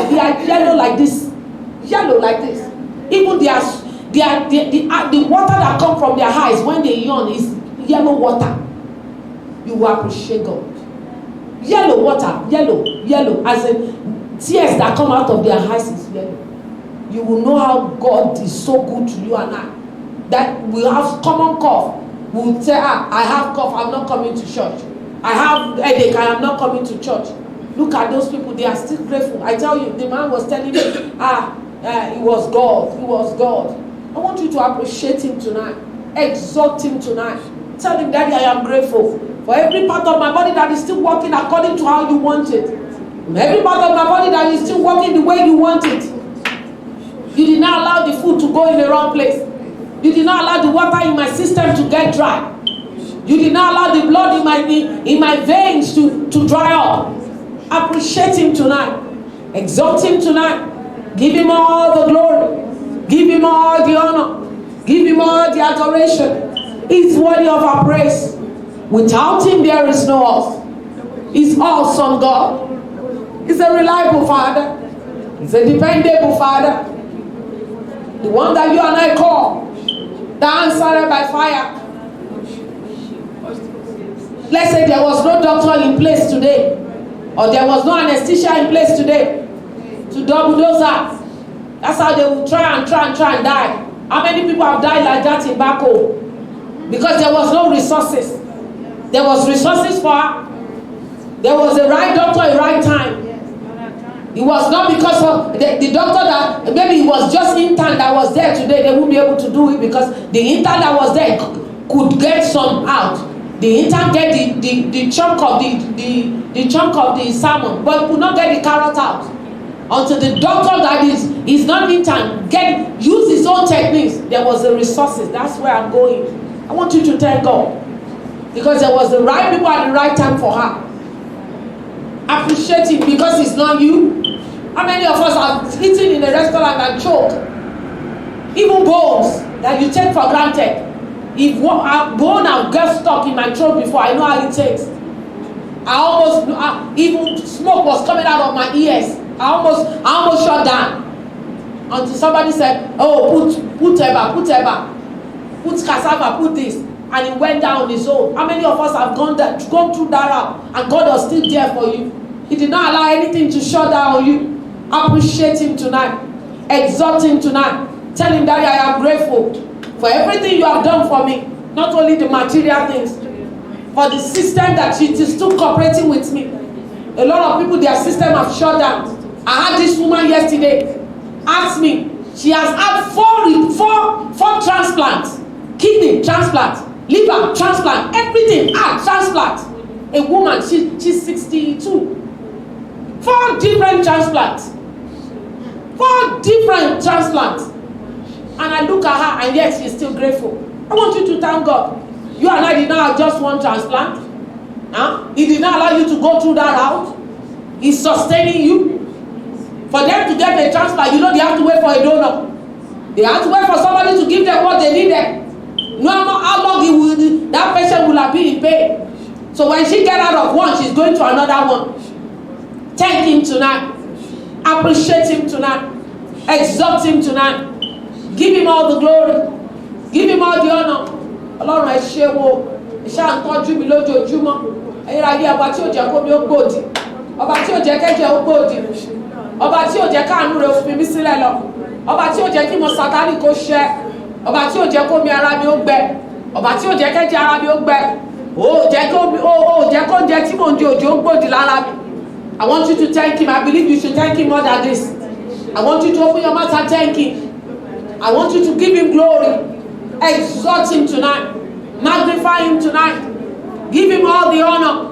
they are yellow like this. Yellow like this. Even the water that comes from their eyes when they yawn is yellow water. You will appreciate God. Yellow water, yellow. As in tears that come out of their eyes is yellow. You will know how God is so good to you and I. That we have common cough. We will say, I have cough, I'm not coming to church. I have headache, I am not coming to church. Look at those people, they are still grateful. I tell you, the man was telling me, it was God. It was God. I want you to appreciate him tonight. Exalt him tonight. Tell him, Daddy, I am grateful for every part of my body that is still working according to how you want it. Every part of my body that is still working the way you want it. You did not allow the food to go in the wrong place. You did not allow the water in my system to get dry. You did not allow the blood in my veins to dry up. Appreciate him tonight. Exalt him tonight. Give him all the glory. Give him all the honor. Give him all the adoration. He's worthy of our praise. Without him there is no us. He's awesome God. He's a reliable Father. He's a dependable Father. The one that you and I call. The answer by fire. Let's say there was no doctor in place today, or there was no anesthesia in place today to double those up. That's how they will try and die. How many people have died like that in back home? Because there was no resources. There was resources for her. There was the right doctor at the right time. It was not because of the doctor that maybe it was just intern that was there today. They wouldn't be able to do it because the intern that was there could get some out. The intern get the chunk of the chunk of the salmon, but could not get the carrot out. Until the doctor that is not intern use his own techniques. There was the resources. That's where I'm going. I want you to thank God because there was the right people at the right time for her. Appreciate it because it's not you. How many of us have eaten in a restaurant and choked? Even bones that you take for granted. If a bone have got stuck in my throat before, I know how it takes. Even smoke was coming out of my ears. I almost shut down. Until somebody said, oh, put cassava, put this. And it went down on his own. How many of us have gone through that route and God was still there for you? He did not allow anything to shut down on you. Appreciate him tonight. Exalt him tonight. Tell him that I am grateful for everything you have done for me. Not only the material things, for the system that it is still cooperating with me. A lot of people, their system have shut down. I had this woman yesterday ask me, she has had four transplants. Kidney transplant, liver transplant, everything, heart transplant. A woman, she's 62. 4 different transplants. 4 different transplants. And I look at her and yet she's still grateful. I want you to thank God. You and I did not have just one transplant. He did not allow you to go through that route. He's sustaining you. For them to get a transplant, they have to wait for a donor. They have to wait for somebody to give them what they needed. No matter how long that patient will have been in pain. So when she gets out of one, she's going to another one. Thank him tonight. Appreciate him tonight. Exalt him tonight. Give him all the glory. Give him all the honor. Ọlọ́run ẹ ṣé wo. Iṣẹ́ à ń tọ́jú mi lójoojúmọ́. Ẹ̀yin ayé ọba tí ò jẹ́ kó mi ó gbòdì. Ọba tí ò jẹ́ kẹ́jẹ́ ó gbòdì. Ọba tí ò jẹ́ káàánú rẹ̀ ó fi mí sílẹ̀ lọ. Ọba tí ò jẹ́ kí mo Sátánì kó ṣẹ́. Ọba tí ò jẹ́ kó mi ara mi ó gbẹ. Ọba tí ò jẹ́ kẹ́jẹ́ ara mi ó gbẹ. Ó jẹ́ kó jẹ́ tí mò ń di òjò ó gbòdì lára mi. I want you to thank him. I believe you should thank him more than this. I want you to open your mouth and thank him. I want you to give him glory. Exalt him tonight. Magnify him tonight. Give him all the honor.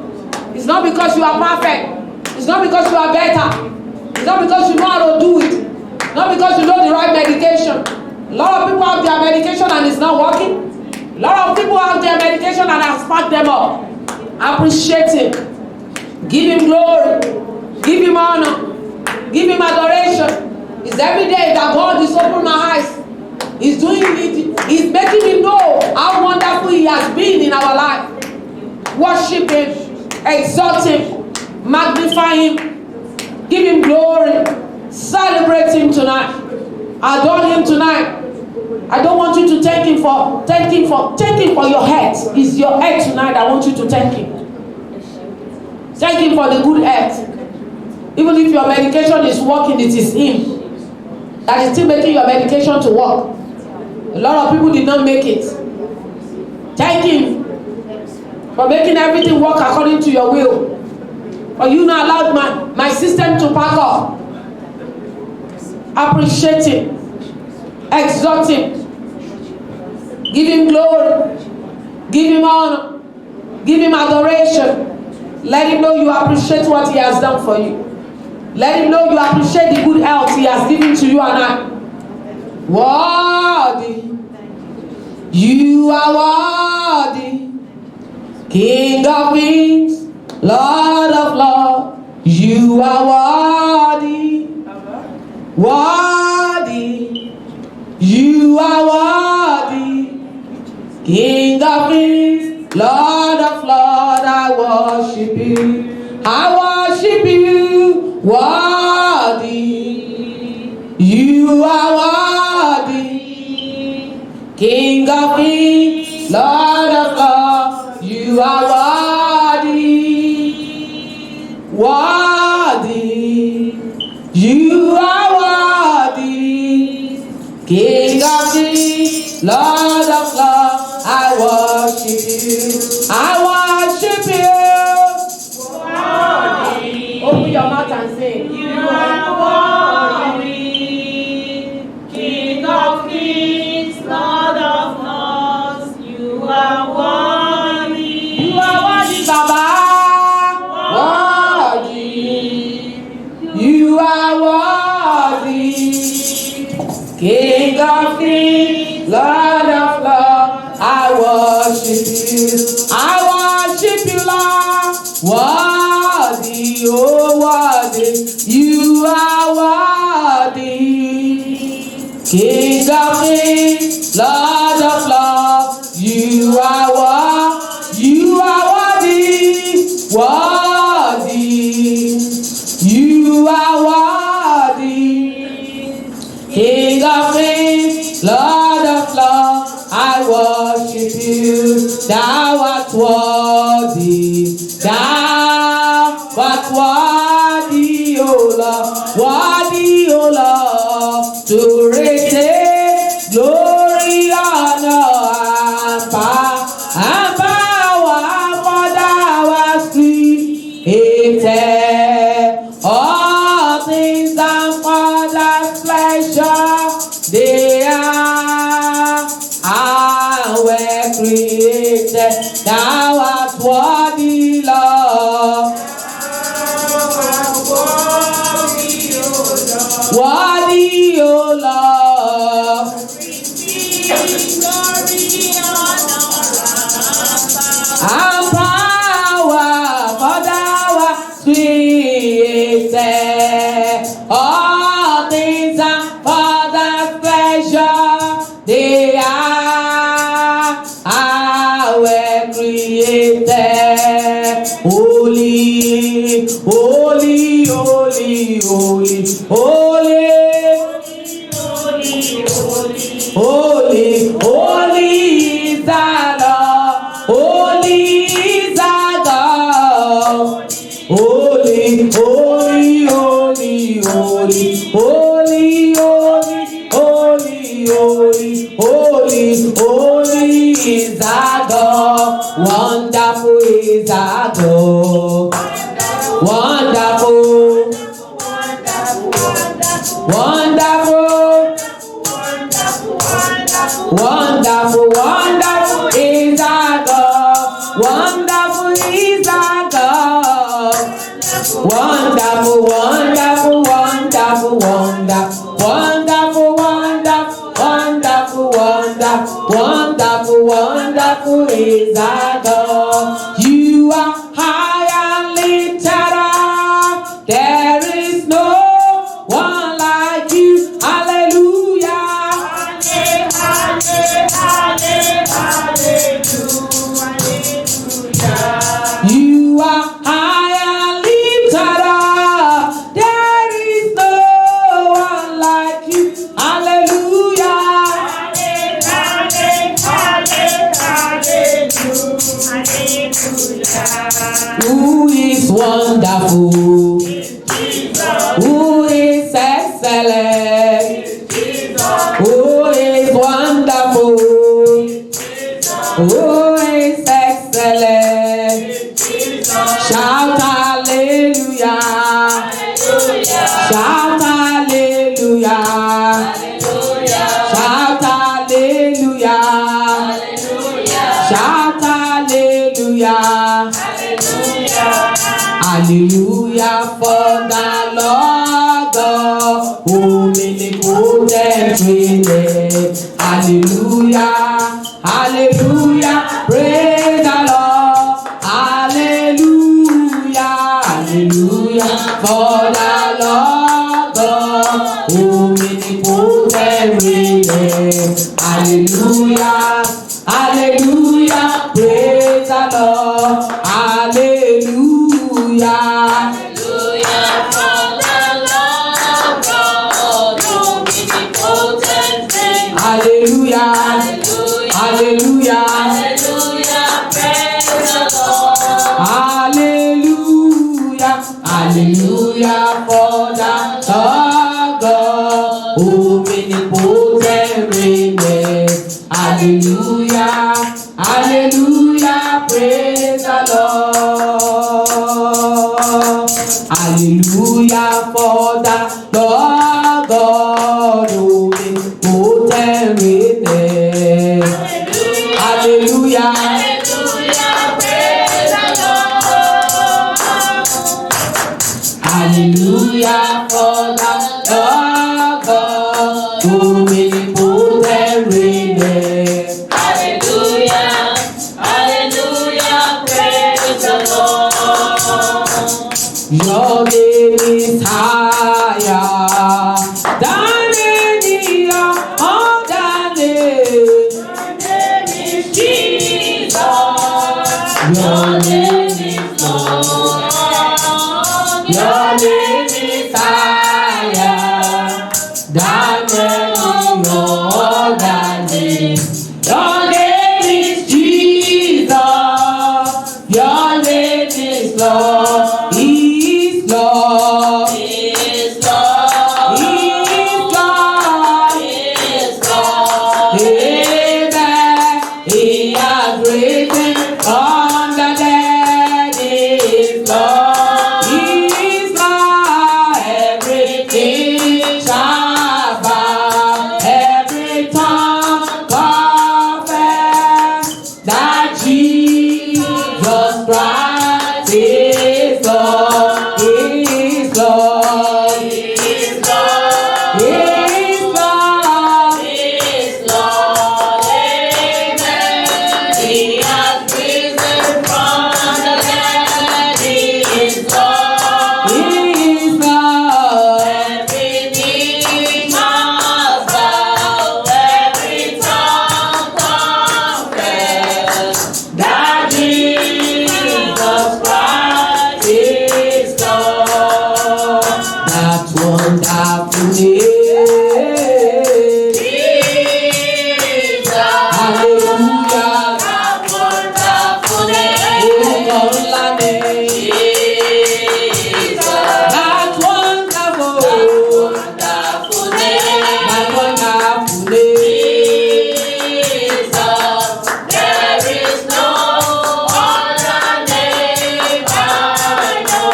It's not because you are perfect. It's not because you are better. It's not because you know how to do it. Not because you know the right medication. A lot of people have their medication and it's not working. A lot of people have their medication and have sparked them up. Appreciate him. Give him glory. Give him honor. Give him adoration. It's every day that God is opening my eyes. He's doing it. He's making me know how wonderful he has been in our life. Worship him. Exalt him. Magnify him. Give him glory. Praise him tonight. Adore him tonight. I don't want you to thank him for your health. It's your health tonight. I want you to thank him. Thank him for the good health. Even if your medication is working, it is him that is still making your medication to work. A lot of people did not make it. Thank him for making everything work according to your will. For you not allowed my system to pack up. Appreciate him. Exalt him. Give him glory. Give him honor. Give him adoration. Let him know you appreciate what he has done for you. Let him know you appreciate the good health he has given to you and I. Worthy. You are worthy. King of kings, Lord of lords. You are worthy. Worthy. You are worthy. King of kings, Lord of lords. I worship you. I worship you. Worthy. You are worthy. King of kings, Lord of lords. You are worthy. Worthy. You are worthy. King of kings, Lord of lords. I worship you. I worship you. Worthy. Open your mouth and sing. You are worthy. King of kings, Lord of lords. You are worthy. You are worthy, Baba. Worthy. You are worthy. King of kings, Lord of lords. I worship you. I worship you, Lord. Worthy, oh worthy. You are worthy. King of kings, Lord of lords. You are worthy. You are worthy. Worthy. You are worthy. King of kings, Lord of lords. I worship you. Thou art worthy. Thou art worthy, O Lord. Worthy, O Lord. To receive glory, honor, and power. For thou hast created all things, and for thy pleasure they were created. Thou art worthy, Lord. Worthy, O Lord. And power, for thou art created all things, and for thy pleasure they were created. Holy, holy, holy, holy, holy, holy, holy is the Lord. Holy is the God. Holy, holy, holy, holy, holy, holy, holy, holy, holy is our God. Wonderful is our God. Wonderful, wonderful, wonderful, wonderful is our God. Wonderful is our God. Wonderful, wonderful, wonderful, wonderful, wonderful, wonderful, wonderful, wonderful, wonderful is our God. You are high and lifted up. There is no one like you. Hallelujah. Who is excellent? Who is wonderful? Who is excellent? Shout hallelujah. Shout hallelujah. Shout hallelujah. Shout hallelujah. Hallelujah for the Lord God, who omnipotent reigneth. Hallelujah, hallelujah, praise the Lord. Hallelujah, hallelujah for the Lord God, who omnipotent reigneth. Hallelujah, hallelujah, praise the Lord. Hallelujah, hallelujah for the Lord God, omnipotent reigneth. Hallelujah, hallelujah, hallelujah, praise the Lord. Hallelujah, hallelujah for the Lord God, omnipotent reigneth. Hallelujah, hallelujah, praise the Lord. Hallelujah for the Lord God, omnipotent reigneth. Hallelujah, hallelujah, praise the Lord. Hallelujah for the Lord God, omnipotent reigneth. Hallelujah, hallelujah, praise the Lord. Your name is higher than any other name. Your name is Jesus. Your name is Lord. Your name is higher than any other name. Your name is Jesus. Your name is Lord. He is Lord. He is Lord. He is Lord. He is Lord. Amen. He has risen from the dead. He is Lord. He is Lord. Everything shall bow. Every tongue confess that Jesus Christ is Lord. He is Lord. He is Lord. He is Lord. He is Lord. Amen. He has risen from the dead. He is Lord. He is Lord. Every knee must bow. Every tongue confess that Jesus Christ is Lord. That wonderful name, Jesus. Hallelujah. That wonderful name, orúkọ ńlá name, Jesus. That wonderful name, that wonderful name, Jesus. There is no other name I know.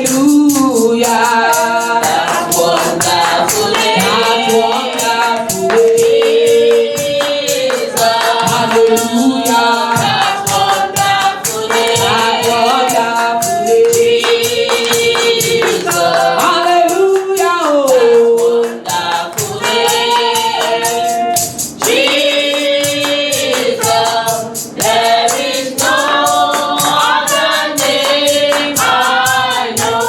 Hallelujah. That wonderful name, that wonderful name, Jesus. Hallelujah. That wonderful name, that wonderful name, Jesus. Hallelujah. Oh, wonderful name, Jesus. There is no other name I know.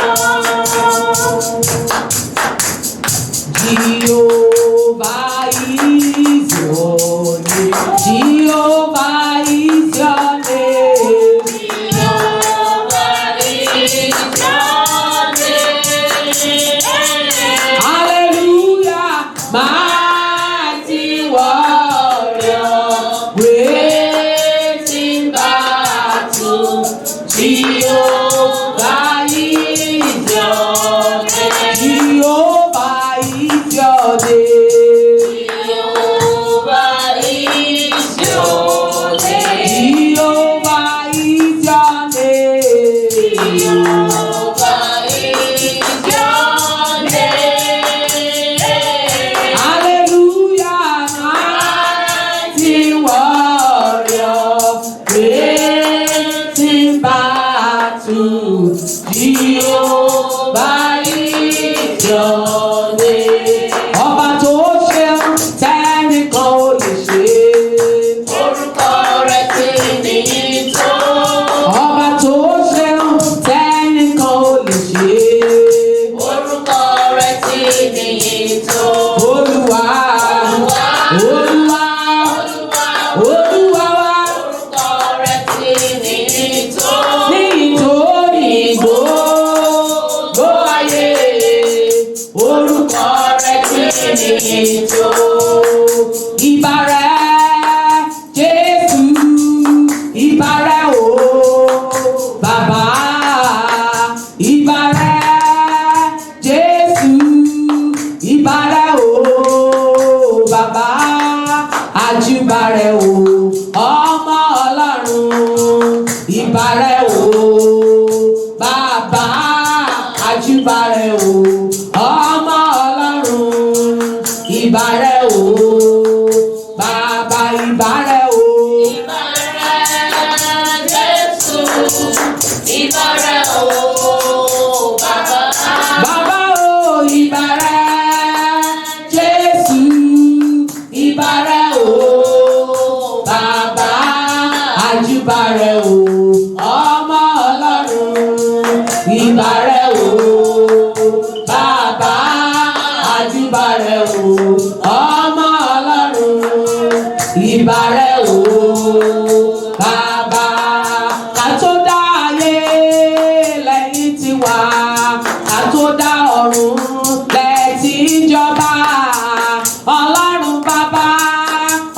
Jehovah is your name. Jehovah is your name. Jehovah is your name. Hallelujah, mighty warrior, great in battle. Jehovah is your your name. Ọba tó ṣeun tẹ́nìkan ò lè ṣe. Orúkọ rẹ̀ ti níyì tó. Ọba tó ṣeun tẹ́nìkan ò lè ṣe. Orúkọ rẹ̀ ti níyì tó. Olúwa, Olúwa, Olúwa wa. Orúkọ rẹ̀ ti níyì tó. Níyì tó ìgbó gbó ayé. Orúkọ rẹ̀ ti níyì tó. Ìbà rẹ̀ Jésù, ìbà rẹ̀ o Bàbá, ìbà rẹ̀ Jésù, ìbà rẹ̀ o Bàbá, àjùbà rẹ̀ o ọmọ Ọlọ́run, ìbà rẹ̀ o Bàbá, àjùbà rẹ̀ o ọmọ Ọlọ́run, ìbà rẹ̀ o Bàbá, ìbà rẹ̀ o. Ìbà rẹ̀ Jésù, ìbà rẹ̀ o Bàbá. Bàbá o, ìbà rẹ̀ Jésù, ìbà rẹ̀ o Bàbá, àjùbà rẹ̀ o ọmọ Ọlọ́run, ìbà rẹ̀ o Bàbá, àjùbà rẹ̀ o ọmọ Ọlọ́run, ìbà rẹ̀ o Bàbá. Ká tó dá ayé lẹ́yìn tiwa, ká tó dá ọ̀run lẹ́tí jọba. Ọlọ́run Bàbá,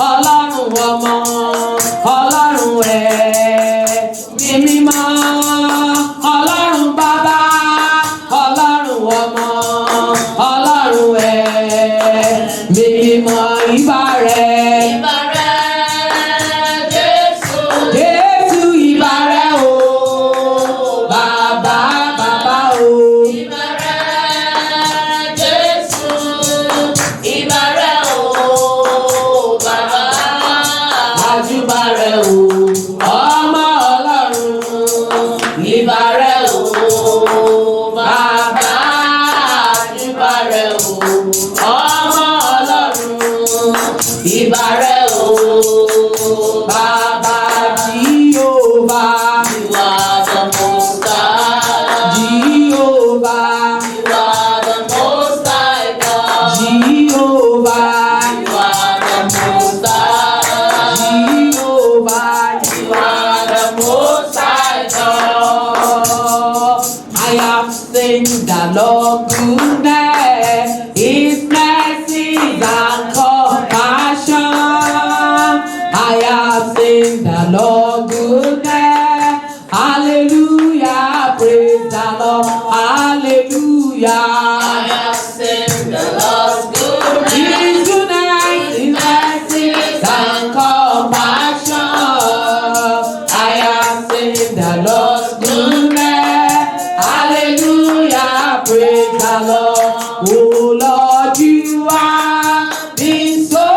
Ọlọ́run Ọmọ, Ọlọ́run Ẹ̀mí Mímọ́. Ọlọ́run Bàbá, Ọlọ́run Ọmọ, Ọlọ́run Ẹ̀mí Mímọ́. Ìbà rẹ̀. Ìbà rẹ̀ Jésù. Jésù, ìbà rẹ̀ o Bàbá, Bàbá o. Ìbà rẹ̀ Jésù, ìbà rẹ̀ o Bàbá, àjùbà rẹ̀ o ọmọ Ọlọ́run, ìbà rẹ̀ o Bàbá, àjùbà rẹ̀ o ọmọ Ọlọ́run, ìbà rẹ̀ o Bàbá. Jehovah, you are the most high. Jehovah, you are the most high God. Jehovah, you are the most high. Jehovah, you are the most high God. I have seen the Lord goodness, His mercies and compassion. I have seen the Lord goodness. Hallelujah, praise the Lord. Hallelujah. I have seen the Lord's goodness. His goodness, His mercies and compassion. I have seen the Lord's goodness. Hallelujah, praise the Lord. Oh Lord, you are been so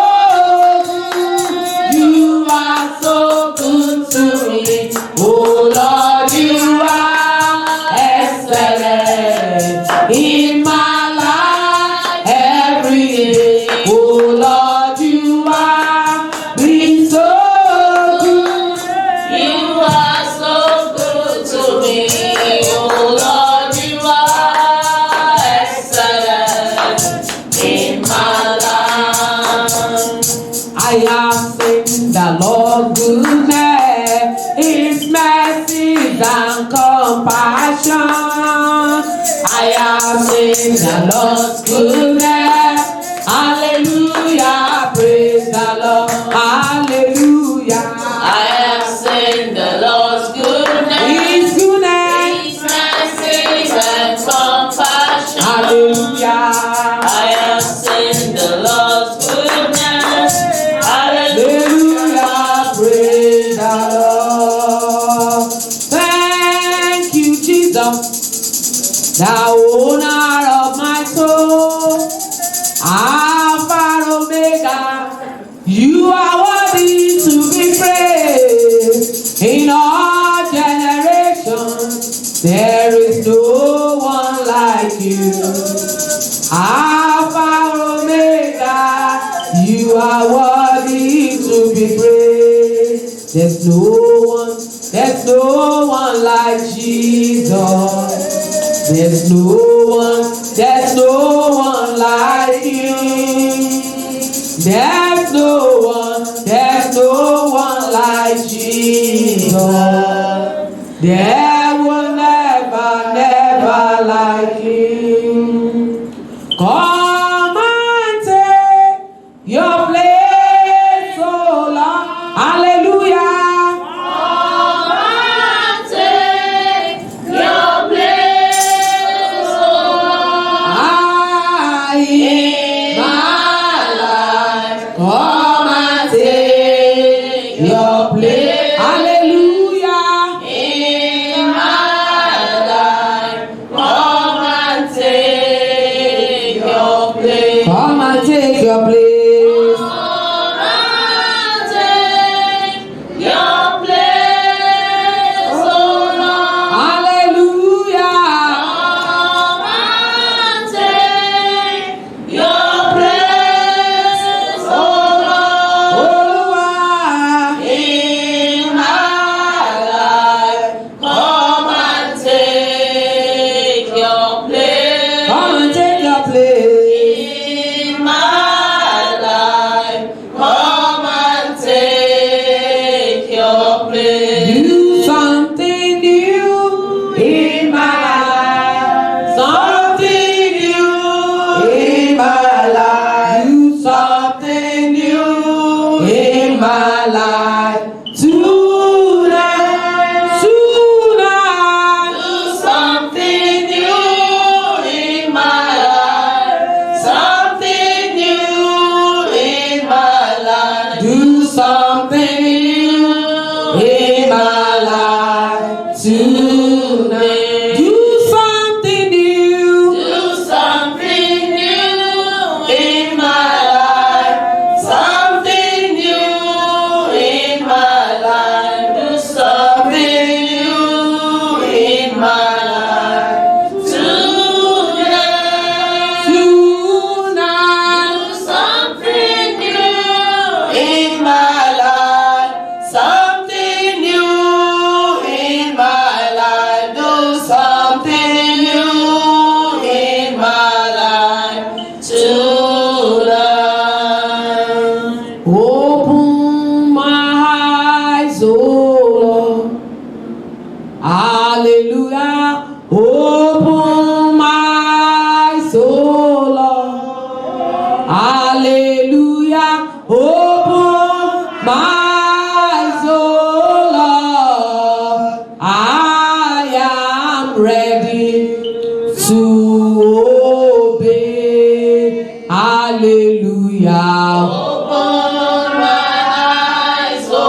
good. You are so good to me. Oh Lord, you are excellent in my life every day. Oh Lord, you are been so good. You are so good to me. Oh Lord, you are excellent in my life. I have seen the Lord's goodness, His mercies and compassion. I have seen the Lord's goodness. Hallelujah, praise the Lord. Hallelujah. I have seen the Lord's goodness. His goodness, His mercies and compassion. Hallelujah. I have seen the Lord's goodness. Hallelujah, praise the Lord. Thank you, Jesus, the owner of my soul. Alpha Omega, you are worthy to be praised in all generations. There is no one like you. Alpha Omega, you are worthy to be praised. There's no one like Jesus. There's no one like Him. There's no one like Jesus. There will never like Him. Come and take your place, oh Lord. Hallelujah. Come and take your place, oh Lord. In my life, come and take your place. Hallelujah. In my life, come and take your place. Come and take your place. Come and take your place, oh Lord. Hallelujah. Come and take your place, oh Lord. Oh, In my life, come and take your place. come and take your place. In my life, come and take your place. Do something new in my life. Something new in my life. Do something new in my life. Tonight. Do something new in my life. Something new in my life. Do something new in my life. Tonight. Do something new. Do something new in my life. Something new in my life. Do something new in my life. Tonight. Tonight. Do something new in my life. Something new in my life. Do something new in my life tonight. Open my eyes, oh Lord. Hallelujah. Open my eyes, oh Lord. Hallelujah. Open my eyes, oh Lord. I am ready to obey. Hallelujah. Open my eyes, oh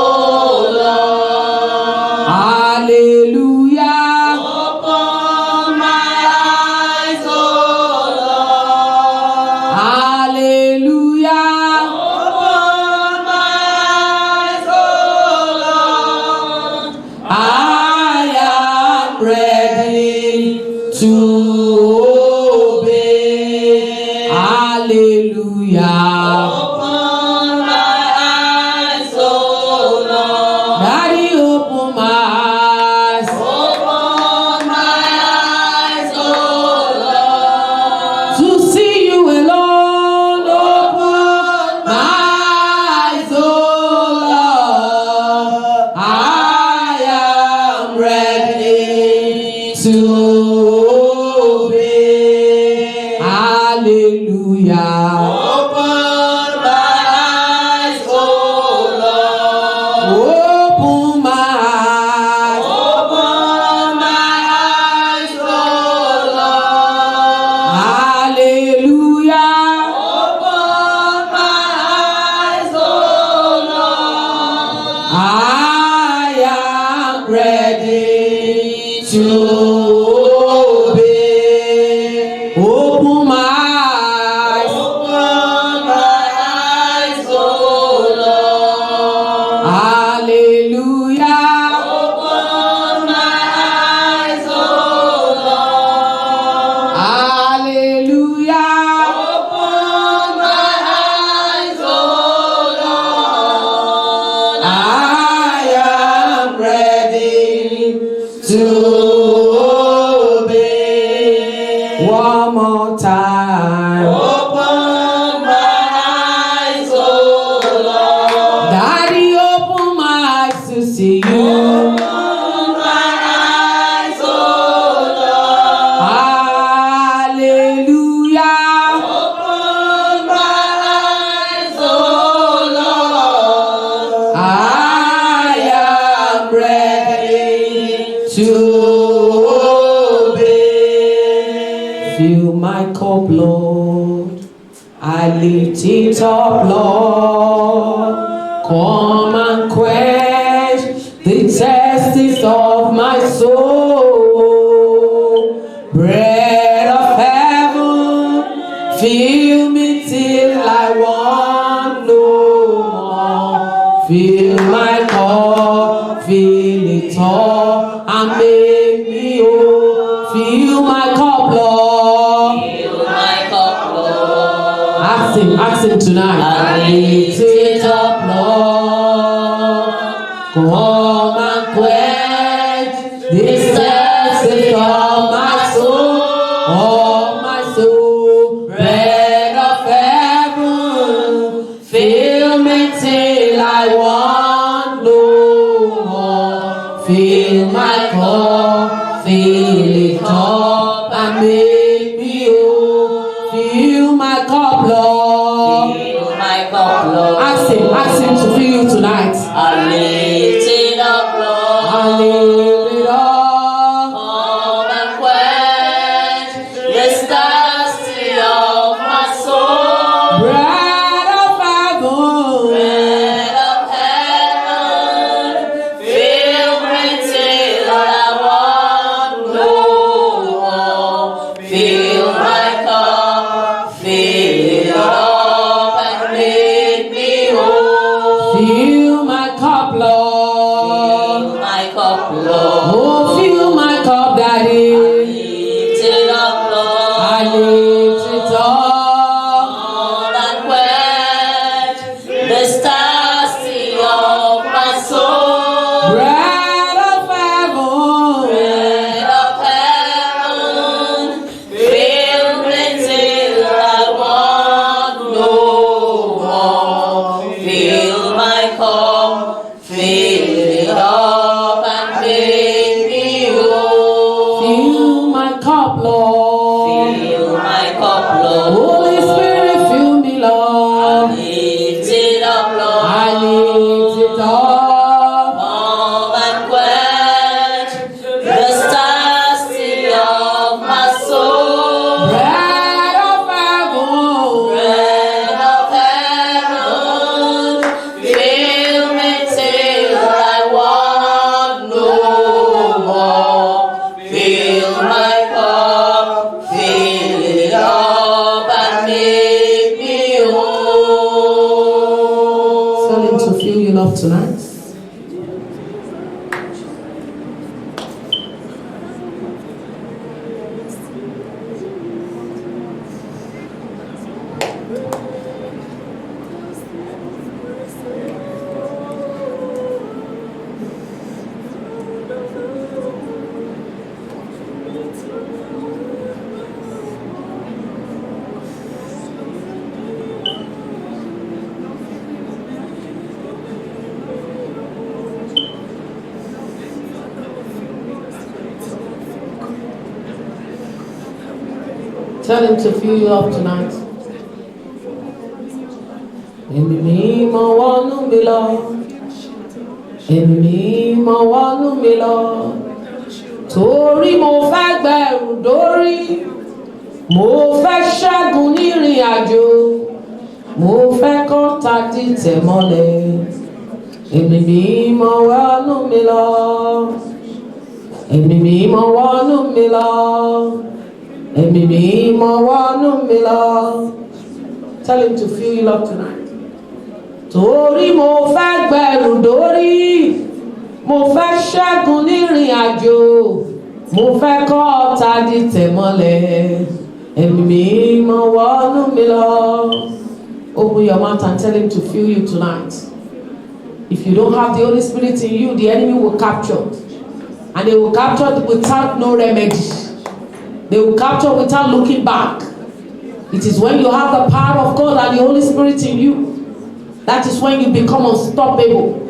Lord. Hallelujah. Open my eyes, oh Lord. Hallelujah. Open my eyes, oh Lord. I am ready to obey. Hallelujah. Open my eyes, oh Lord. Daddy, open my eyes Open my eyes, oh Lord. to see you alone. Open my eyes, oh Lord. I am ready to obey. Hallelujah. Open my eyes, oh Lord. Open my eyes. Open my eyes, oh Lord. Hallelujah. Open my eyes, oh Lord. I am ready to obey. Open my eyes. Open time. Open my eyes, oh Lord. Daddy, open my eyes to see you. Open my eyes, oh Lord. Hallelujah. Open my eyes, oh Lord. I am ready to obey. Fill my cup, Lord. I lift it up, Lord. Come and quench the thirst of my soul. Bread of heaven, fill me till I want no more. Fill my cup, fill it up, and make me whole. Fill my cup, Lord. Fill my cup, Lord. Ask him tonight. I lift it up, Lord. Come and quench this thirst of my soul, of my soul. Bread of heaven, fill me till I want no more. Fill my cup, fill it up, and make me whole. Fill my cup, Lord. Fill my cup, Lord. Ask him to fill you tonight. I lift it up, Lord. I lift it up. Come and quench the thirsty of my soul. Bread of heaven, Bread of heaven, fill me till I want no more. Fill my cup, fill it up, and make me whole. fill my cup, Lord. Fill my cup, Lord. Oh, fill my cup, Daddy. Lift it up, Lord. I lift it up. Come and quench the thirsty of my soul. Bread of heaven, Bread of heaven, fill me till I want no more. Fill my cup, fill it up, and make me whole. fill my cup, Lord. Fill my cup, Lord. Holy Spirit, fill me, Lord. Lift it up, Lord. I lift it up. Come and quench the thirsty of my soul. Bread of heaven, Bread of heaven, fill me till I want no more. Fill my cup, fill it up, and make me whole. tell him to fill you up tonight. Tell him to fill you up tonight. Èmi mímọ́ wọnú mi lọ. Èmi mímọ́ wọnú mi lọ. Torí mo fẹ́ gbẹ̀rù dórí. Mo fẹ́ ṣẹ́gun nírìn àjò. Mo fẹ́ kọ́ta dìtẹ̀ mọ́lẹ̀. Èmi mímọ́ wọnú mi lọ. Èmi mímọ́ wọnú mi lọ. Èmi mímọ́ wọnú mi lọ. Tell him to fill you up tonight. Torí mo fẹ́ gbẹ̀rù dórí. Mo fẹ́ ṣẹ́gun nírìn àjò. Mo fẹ́ kọ́ ọ̀tá dìtẹ̀ mọ́lẹ̀. Èmi mímọ́ wọnú mi lọ. Open your mouth and tell him to fill you tonight. If you don't have the Holy Spirit in you, the enemy will capture. And they will capture without no remedy. They will capture without looking back. It is when you have the power of God and the Holy Spirit in you. That is when you become unstoppable.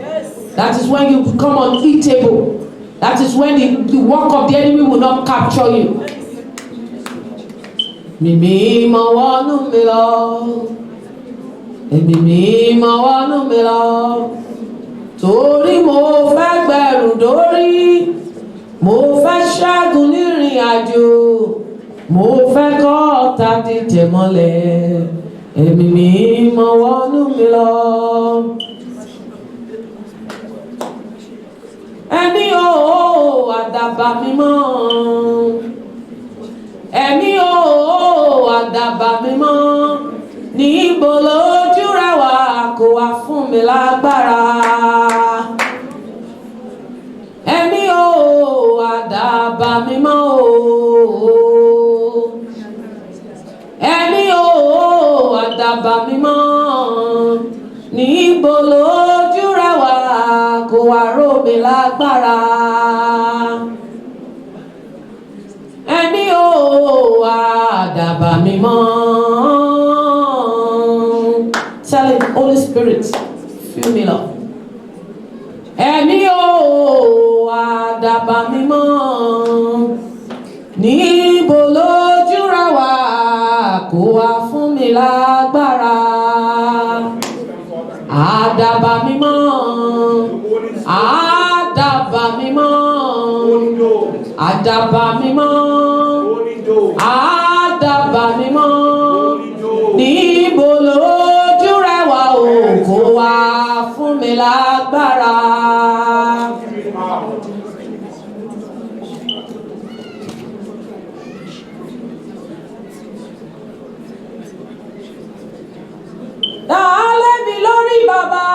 That is when you become unbeatable. That is when the work of the enemy will not capture you. Mimi mawanu milo, mimi mawanu milo. Torí mo fẹ́ gbẹ̀rù dórí, mo fẹ́ ṣẹ́gun nírìn àjò, mo fẹ́ kọ́ ọ̀tá dìtẹ̀ mọ́lẹ̀, mimi mawanu milo. Ẹ̀mí o àdàbà mímọ́, ẹ̀mí o àdàbà mímọ́, níbo lójú rẹ wà kó wá fún mi lágbára. Ẹ̀mí o àdàbà mímọ́ o, ẹ̀mí o àdàbà mímọ́, níbo lójú rẹ wà kó wá ró mi lágbára. Ẹ̀mí o àdàbà mímọ́. Tell him, Holy Spirit, fill me up. Ẹ̀mí o àdàbà mímọ́, níbo lójú rẹ wà kó wá fún mi lágbára. Àdàbà mímọ́, àdàbà mímọ́, àdàbà mímọ́, àdàbà mímọ́, níbo lójú rẹ wà o kó wá fún mi lágbára. Dálé mi lórí bàbá,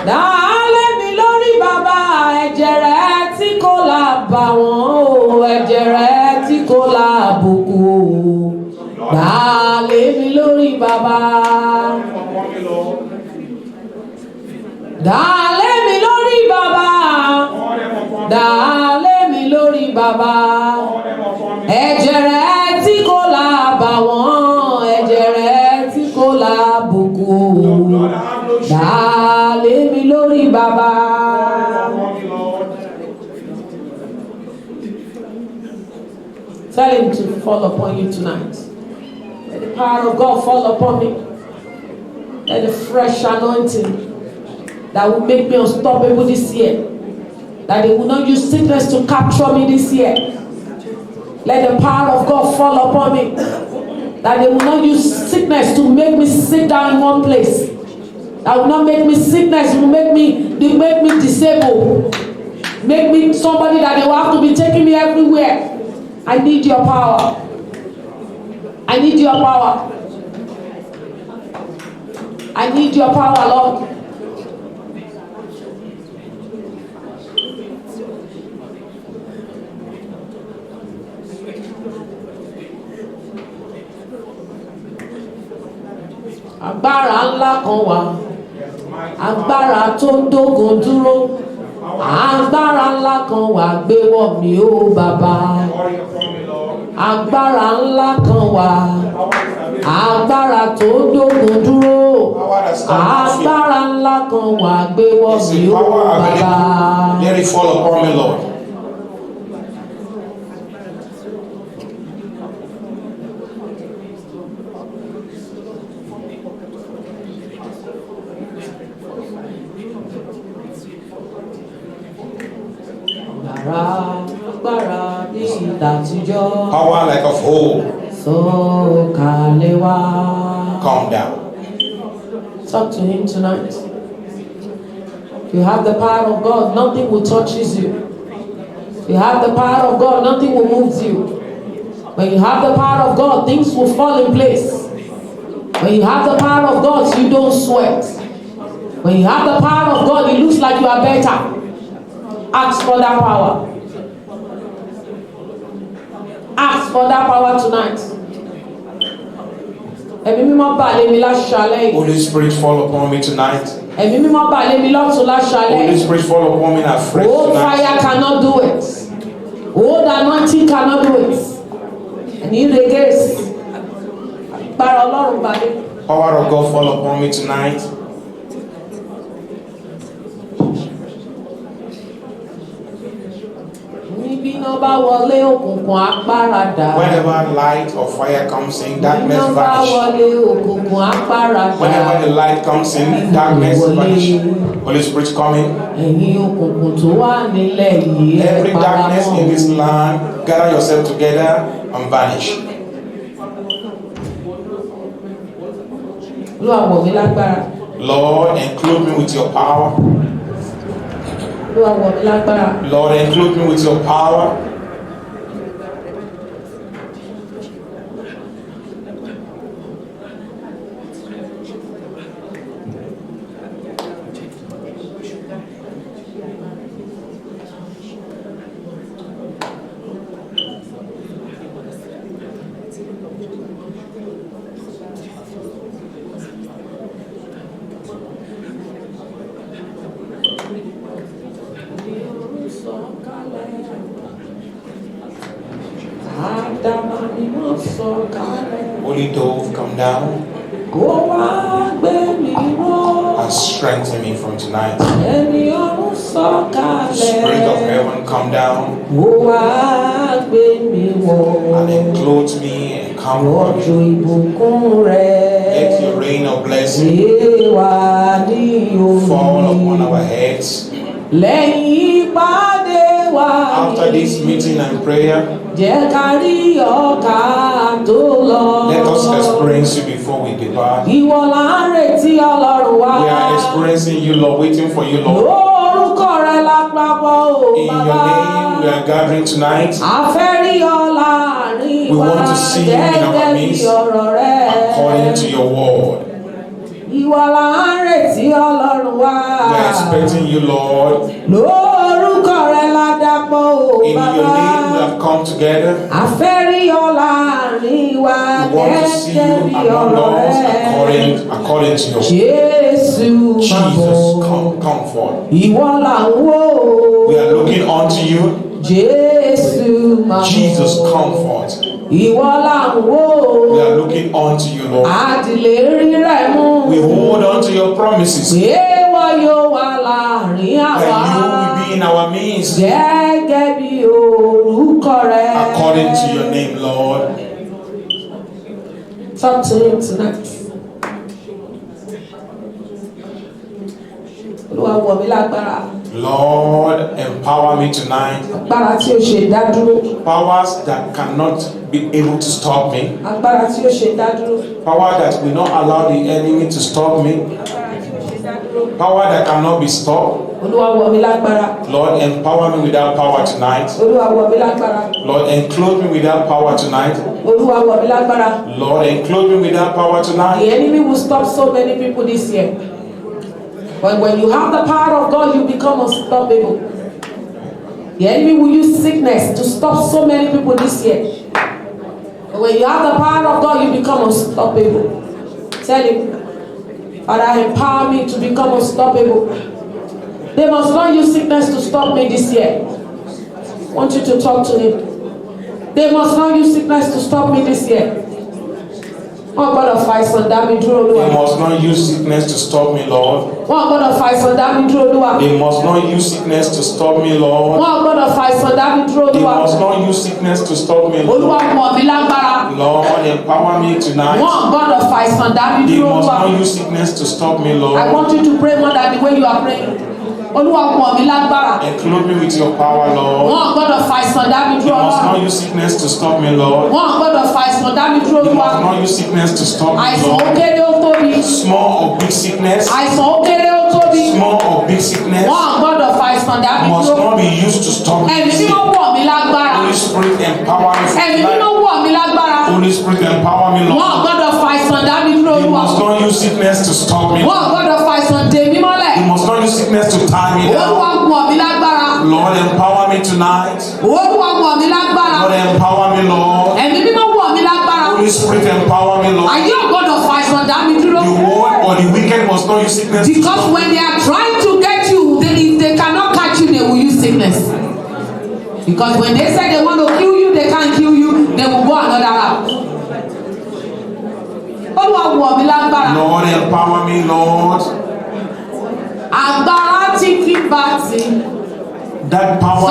dálé mi lórí bàbá, ẹ̀jẹ̀ rẹ̀ tí kò lábàwọ́n o, ẹ̀jẹ̀ rẹ̀ tí kò lábùkù o. Dálé mi lórí bàbá, dálé mi lórí bàbá, dálé mi lórí bàbá, ẹ̀jẹ̀ rẹ̀ tí kò lábàwọ́n, ẹ̀jẹ̀ rẹ̀ tí kò lábùkù o. Dálé mi lórí bàbá. Tell him to fall upon you tonight. Let the power of God fall upon me. Let the fresh anointing that will make me unstoppable this year, that they will not use sickness to capture me this year. Let the power of God fall upon me, that they will not use sickness to make me sit down in one place. That will not make me sickness, will make me disabled. Make me somebody that they will have to be taking me everywhere. I need your power. I need your power. I need your power, Lord. Agbára ńlá kan wà, agbára tó ń dógun dúró, agbára ńlá kan wà gbé wọ̀ mí ó bàbá. Agbára ńlá kan wà, agbára tó ń dógun dúró, agbára ńlá kan wà gbé wọ̀ mí ó bàbá. Let it fall upon me, Lord. Power like of old. Calm down. Talk to him tonight. If you have the power of God, nothing will touch you. If you have the power of God, nothing will move you. When you have the power of God, things will fall in place. When you have the power of God, you don't sweat. When you have the power of God, it looks like you are better. Ask for that power. Ask for that power tonight. Holy Spirit, fall upon me tonight. Holy Spirit, fall upon me afresh oh, tonight. Fire cannot do it. Oh, the anointing cannot do it. And you regress. Gbára Ọlọ́run balẹ̀. Power of God fall upon me tonight. Níbi iná bá wọlé òkùnkùn á paradà. Whenever light or fire comes in, darkness Iná bá vanish. wọlé òkùnkùn á paradà. Whenever the light comes in, darkness vanish. Holy Spirit coming. Ẹ̀yin òkùnkùn tó wà nílẹ̀ yìí ẹ Every darkness in this land, gather yourself together and vanish. Olúwa wọ̀ mí lágbára. Lord, include me with your power. Olúwa wọ̀ mí lágbára. Lord, include me with your power. Holy dove, come down and strengthen me from tonight. Spirit of heaven, come down and enclose me and comfort me. Let your rain of blessing fall upon our heads. After this meeting and prayer, let us experience you before we depart. We are experiencing you, Lord, waiting for you, Lord. In your name, we are gathering tonight. We want to see you in our midst according to your word. We are expecting you, Lord. In your name, we have come together. We want to see you among us according to your word. Jesus, come comfort. We are looking unto you. Jesus, comfort. We are looking unto you, Lord. We hold on to your promises. That you will be in our midst. According to your name, Lord. Talk to him tonight. Lord, empower me tonight. Powers that cannot be able to stop me. Power that will not allow the enemy to stop me. Power that cannot be stopped. Lord, empower me with that power tonight. Lord, enclose me with that power tonight. Lord, enclose me with that power tonight. The enemy will stop so many people this year. But when you have the power of God, you become unstoppable. The enemy will use sickness to stop so many people this year. But when you have the power of God, you become unstoppable. Tell him, Father, empower me to become unstoppable. They must not use sickness to stop me this year. I want you to talk to him. They must not use sickness to stop me this year. Oh God of fight on that me dúró Olúwa. They must not use sickness to stop me, Lord. Oh God of fight on that me dúró Olúwa. They must not use sickness to stop me, Lord. Oh God of fight on that me dúró They Olúwa. must not use sickness to stop me, Lord. Olúwa mọ̀ mí lágbára. Lord, empower me tonight. Oh God of fight on that me They dúró must Olúwa. not use sickness to stop me, Lord. I want you to pray more than the way you are praying. Olúwa mọ̀ mí lágbára. Include me with your power, Lord. Oh God of fight on that me They dúró must not Olúwa. use sickness to stop me, Lord. Oh God of fight on that me dúró They must Olúwa. not use sickness to stop me, Àìsàn ó Lord. kéré ó tóbi. Small or big sickness, Àìsàn ó kéré ó tóbi. small or big sickness Oh God of fight on that me must dúró. not be used to stop me. Ẹ̀mí mímọ́ wọ̀ mí lágbára. Holy Spirit, empower me. Ẹ̀mí mímọ́ wọ̀ mí lágbára. Holy Spirit, empower me, Wọ́n Lord. gbọ́dọ̀ fa àìsàn dá mi dúró You Olúwa. must not use sickness to stop me. Wọ́n gbọ́dọ̀ fa àìsàn dè mí mọ́lẹ̀. You must not use sickness to tie me Olúwa down. wọ̀ mí lágbára. Lord, empower me tonight. Olúwa wọ̀ mí lágbára. Lord, empower me, Lord. Ẹ̀mí mímọ́ wọ̀ mí lágbára. Holy Spirit, empower me, Lord. Ayé ò gbọ́dọ̀ fa àìsàn dá mi dúró. The world or the wicked must not use sickness to Because stop me. when they are trying to get you, if they cannot catch you, they will use sickness. Because when they say they want to kill you, they can't kill you, they will go another route. Lord, empower me, Lord. That power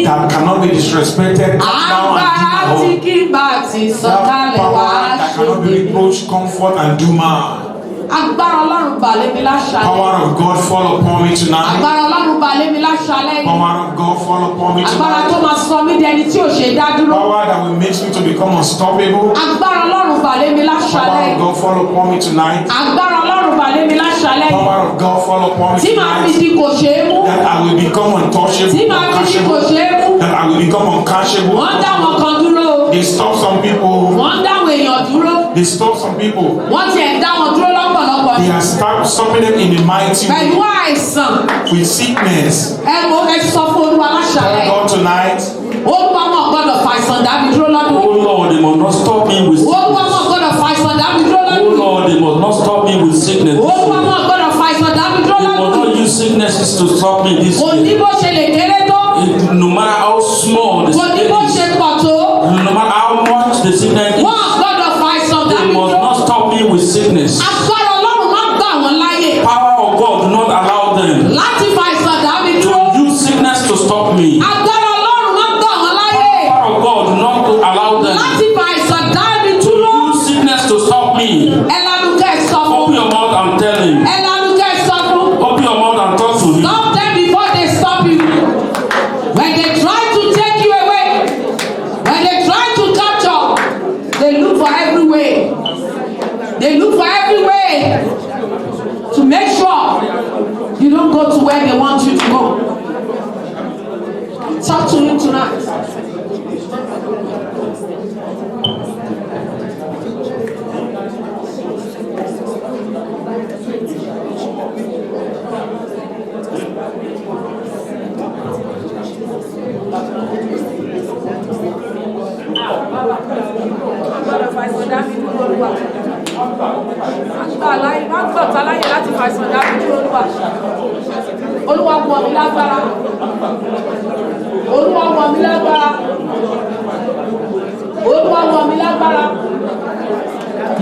that cannot be disrespected now and do my own. That power that cannot be reproached, comfort and do my. Power of God fall upon me tonight. Power of God fall upon me tonight. Power that will make me to become unstoppable. Power of God fall upon me tonight. Power of God fall upon me tonight. That I will become untouchable, that I will become uncashable. They stop some people. They stop some people. They are stopping them in the mighty way. With sickness. Tell God tonight. Oh Lord, they must not stop me with sickness. Oh Lord, they must not stop me with sickness. They must not use sicknesses to stop me this year. No matter how small the sickness is, no matter how much the sickness is, they must not stop me with sickness. Power of God do not allow them to use sickness to stop me. Power of God do not allow them to use sickness to stop me. Open your mouth and tell him. Open your mouth and talk to him. Stop them before they stop you. When they try to take you away, when they try to capture, they look for every way. They look for every way to make sure you don't go to where they want you to go. Talk to him tonight.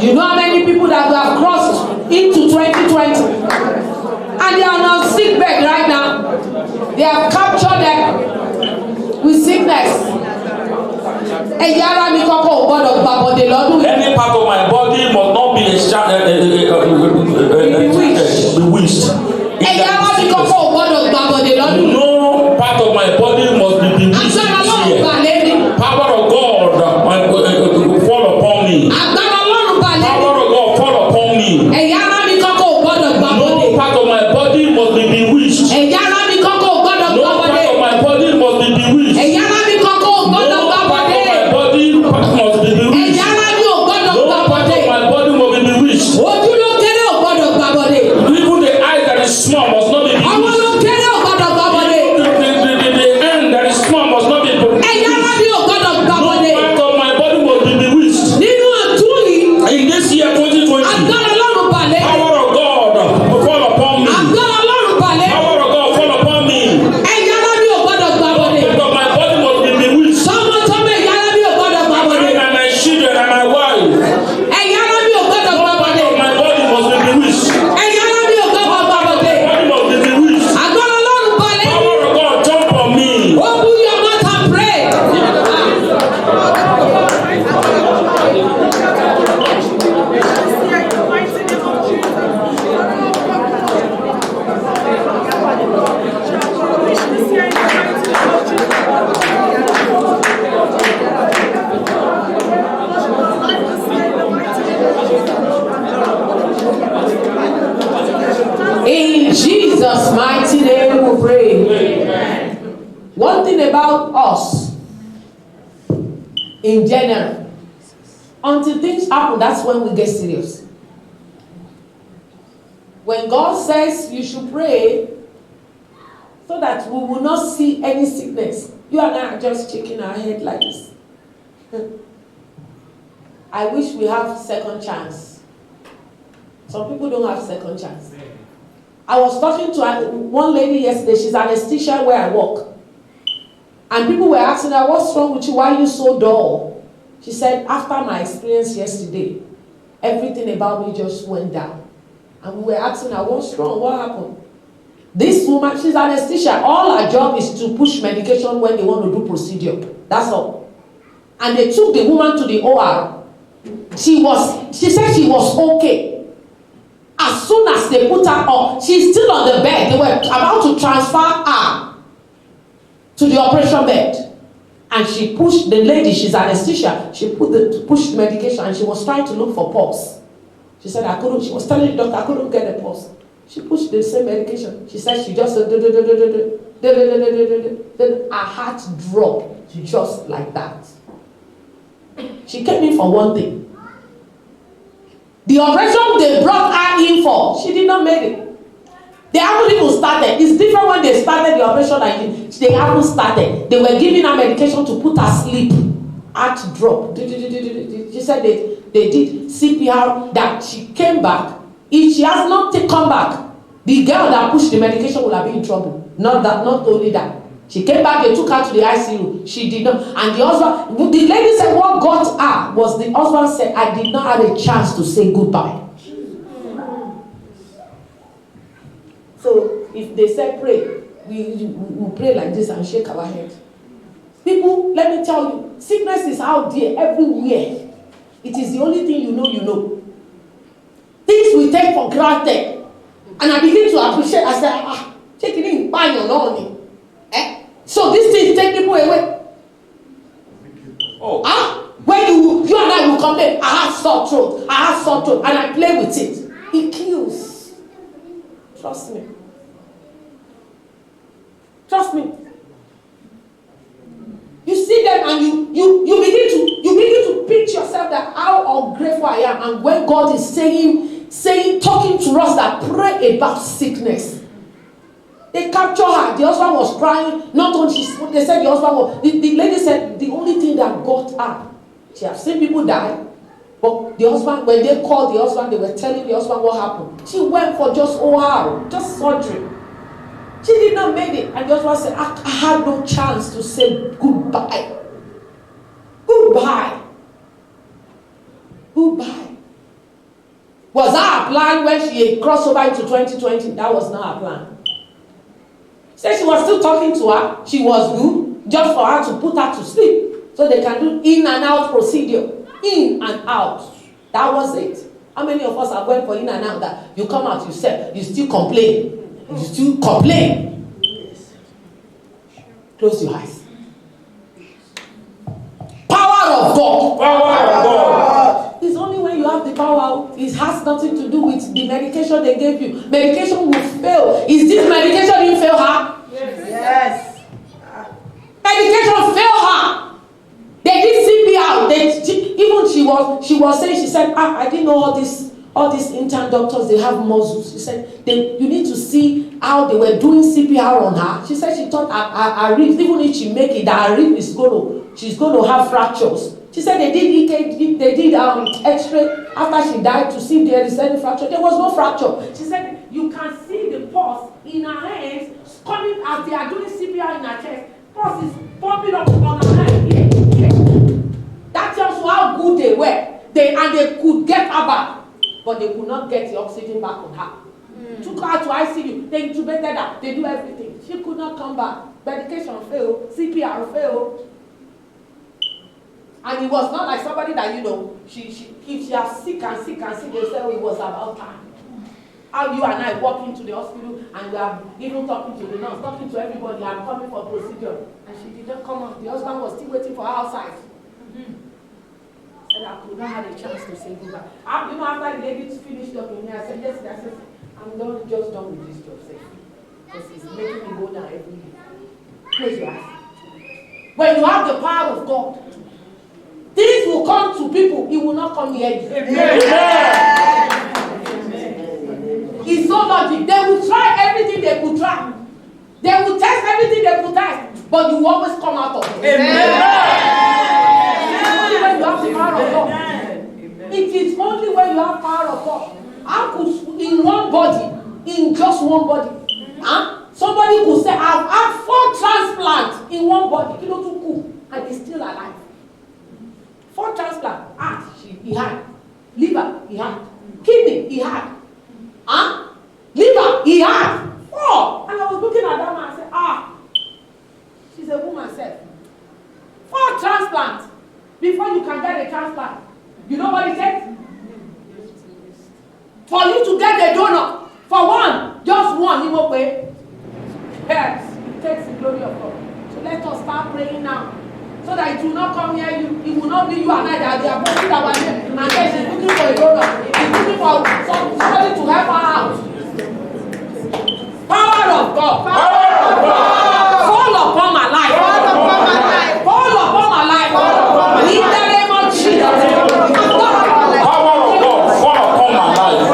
You know how many people that we have crossed into 2020 and they are now sick bed right now. They have captured them with sickness. Any part of my body must not be bewitched. No part of my body must be bewitched this year. Power of God fall upon me. Power of God fall upon me. No part of my body must be bewitched. No part of my body must be bewitched. No part of my body must be bewitched. No part of my body must be bewitched. Even the eye that is small must not be bewitched. The end that is small must not be bewitched. No part of my body must be bewitched. In this year 2020, power of God fall upon me. Power of God fall upon me. Because my body must be bewitched. And my children and my wife. My body must be bewitched. My body must be bewitched. Power of God jump on me. Open your mouth and pray. In Jesus' mighty name we pray. Amen. One thing about us, in general, until things happen, that's when we get serious. When God says you should pray so that we will not see any sickness, you and I are just shaking our head like this. I wish we have second chance. Some people don't have second chance. I was talking to one lady yesterday. She's an anesthesia where I work. And people were asking her, what's wrong with you? Why are you so dull? She said, after my experience yesterday, everything about me just went down. And we were asking her, what's wrong? What happened? This woman, she's an anesthesia. All her job is to push medication when they want to do procedure. That's all. And they took the woman to the OR. She said she was okay. As soon as they put her up, she's still on the bed. They were about to transfer her to the operation bed. And she pushed the lady, she's anesthesia, she pushed the medication and she was trying to look for pulse. She said, she was telling the doctor, I couldn't get a pulse. She pushed the same medication. She said she just, then her heart dropped just like that. She came in for one thing. The operation they brought her in for, she did not make it. They haven't even started. It's different when they started the operation and they haven't started. They were giving her medication to put her sleep. Heart drop. She said they did CPR, that she came back. If she has not come back, the girl that pushed the medication will have been in trouble. Not only that. She came back, they took her to the ICU. She did not. And the husband, the lady said what got her was the husband said, I did not have a chance to say goodbye. So if they say pray, we pray like this and shake our head. People, let me tell you, sickness is out there everywhere. It is the only thing you know. Things we take for granted. And I begin to appreciate, I say, take it in, buy your money. So these things take people away. When you and I will complain, I have sore throat, and I play with it. It kills. Trust me. You see them and you begin to pitch yourself that how ungrateful I am. And when God is saying, talking to us that pray about sickness. They captured her. The husband was crying. Not only they said the husband was. The lady said the only thing that got her. She has seen people die, but the husband, when they called the husband, they were telling the husband what happened. She went for just OR, just surgery. She did not make it, and the husband said, "I had no chance to say goodbye. Goodbye. Was that her plan when she crossed over into 2020? That was not her plan. Said she was still talking to her. She was good, just for her to put her to sleep. So they can do in and out procedure. In and out. That was it. How many of us are going for in and out that you come out, you say, you still complain. Yes. Close your eyes. Power of God. It's only when you have the power, it has nothing to do with the medication they gave you. Medication will fail. Is this medication didn't fail her? Yes. Medication failed her. They did CPR. She was saying, she said, I didn't know all these intern doctors, they have muscles. She said, you need to see how they were doing CPR on her. She said she thought her ribs, even if she make it, that her rib she's going to have fractures. She said they did EKG, they did X-ray after she died to see if there is any fracture. There was no fracture. She said you can see the pulse in her hands coming as they are doing CPR in her chest. Pulse is popping up on her hand. That tells you how good they were. They could get her back, but they could not get the oxygen back on her. Took her to ICU. They intubated her. They do everything. She could not come back. Medication failed. CPR failed. And it was not like somebody that, if she has sick, they say, it was about time. How you and I walk into the hospital and we are even talking to the nurse, talking to everybody, I'm coming for procedure. And she did not come out. The husband was still waiting for her outside. And I could not have a chance to say goodbye. After the lady finished talking, I said, yes, I said, I'm just done with this job, because it's making me go down every day. Close your eyes. When you have the power of God, things will come to people, it will not come here. It's so logic. They will try everything they could try. They will test everything they could test, but you will always come out of it. It's only when you have the power of God. It is only when you have power of God. How could in one body, in just one body, somebody could say, I've had 4 transplants in one body, and he's still alive. 4 transplants. Heart, he had. Liver, he had. Kidney, he had. Liver, he had. 4. And I was looking at that man and said, she's a woman self. 4 transplants. Before you can get a transplant. You know what it takes? For you to get a donor. For one, just one, you will pay. Yes, it takes the glory of God. So let us start praying now. So that it will not come near you. It will not be you and I that they are putting our name. And then she's looking for a donor. She's looking for somebody to help her out. Power of God. Power of God. Fall upon my life. Fall upon my life. Fall upon my life. In the name of Jesus. Power of God. Fall upon my life.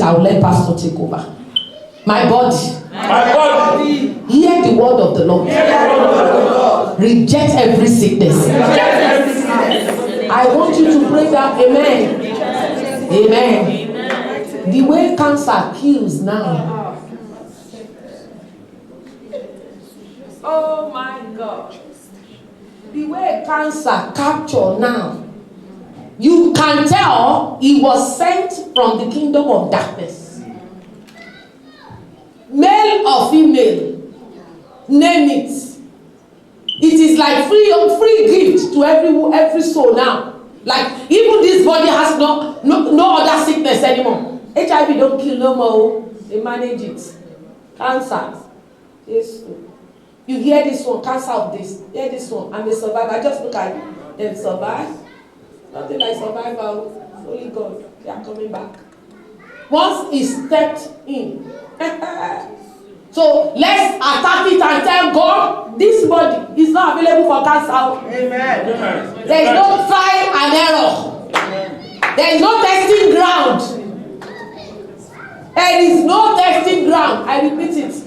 I will let Pastor take over. My body, hear the word of the Lord. Reject every sickness. I want you to pray that. Amen. Amen. The way cancer kills now. Oh my God. The way cancer capture now. You can tell he was sent from the kingdom of darkness. Male or female, name it. It is like free gift to every soul now. Like even this body has no other sickness anymore. HIV don't kill no more. They manage it. Cancer. Yes. You hear this one, cancer of this. Hear this one, and they survive. I just look at them survive. Nothing like survival. Only God. They are coming back. Once he stepped in. So let's attack it and tell God, this body is not available for cancer. Amen. There is no trial and error. Amen. There is no testing ground. There is no testing ground. I repeat it.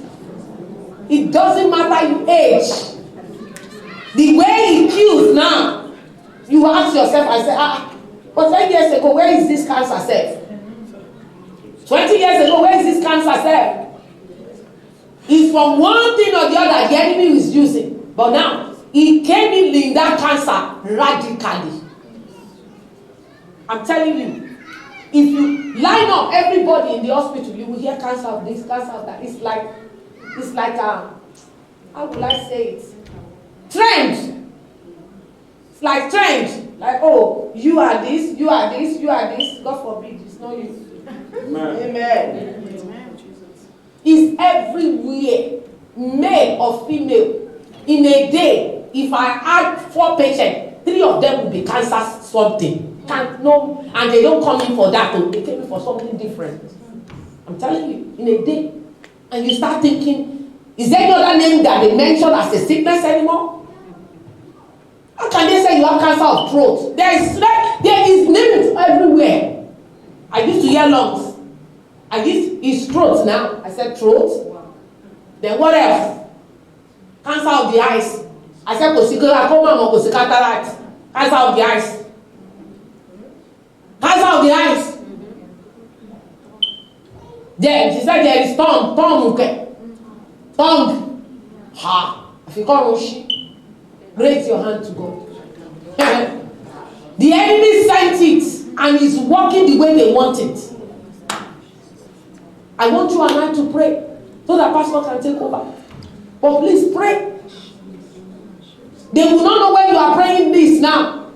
It doesn't matter your age. The way it kills now. You ask yourself, I say, but 10 years ago, where is this cancer cell? 20 years ago, where is this cancer cell? It's from one thing or the other the enemy is using. But now, he came in that cancer radically. I'm telling you, if you line up everybody in the hospital, you will hear cancer of this, cancer of that. It's like how will I say it? Trend. It's like trend. Like, oh, you are this, you are this, you are this. God forbid, it's not you. Amen. Amen. It's everywhere, male or female. In a day, if I add 4 patients, 3 of them will be cancer something. Can't no, and they don't come in for that. They came in for something different. I'm telling you, in a day, and you start thinking, is there any other name that they mention as a sickness anymore? How can they say you have cancer of throat? There is names everywhere. I used to hear lungs. It's throat now. I said throat. Then what else? Cancer of the eyes. I said cataract. Cancer of the eyes. Cancer of the eyes. Then she said there is tongue. Tongue. Ha. If you call Roshi, raise your hand to God. The enemy sent it and is working the way they want it. I want you and I to pray so that pastor can take over. But please pray. They will not know when you are praying this now.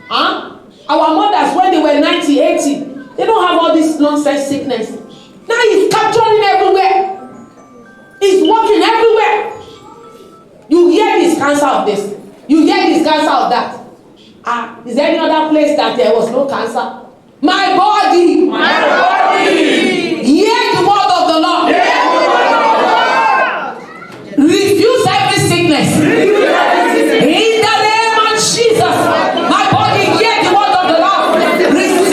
Huh? Our mothers, when they were 90, 80, they don't have all this nonsense sickness. Now it's capturing everywhere. It's working everywhere. You hear this cancer of this. You hear this cancer of that. Is there any other place that there was no cancer? My body. Hear the word of the Lord. Refuse every sickness. In the name of Jesus. My body, hear the word of the Lord. Refuse.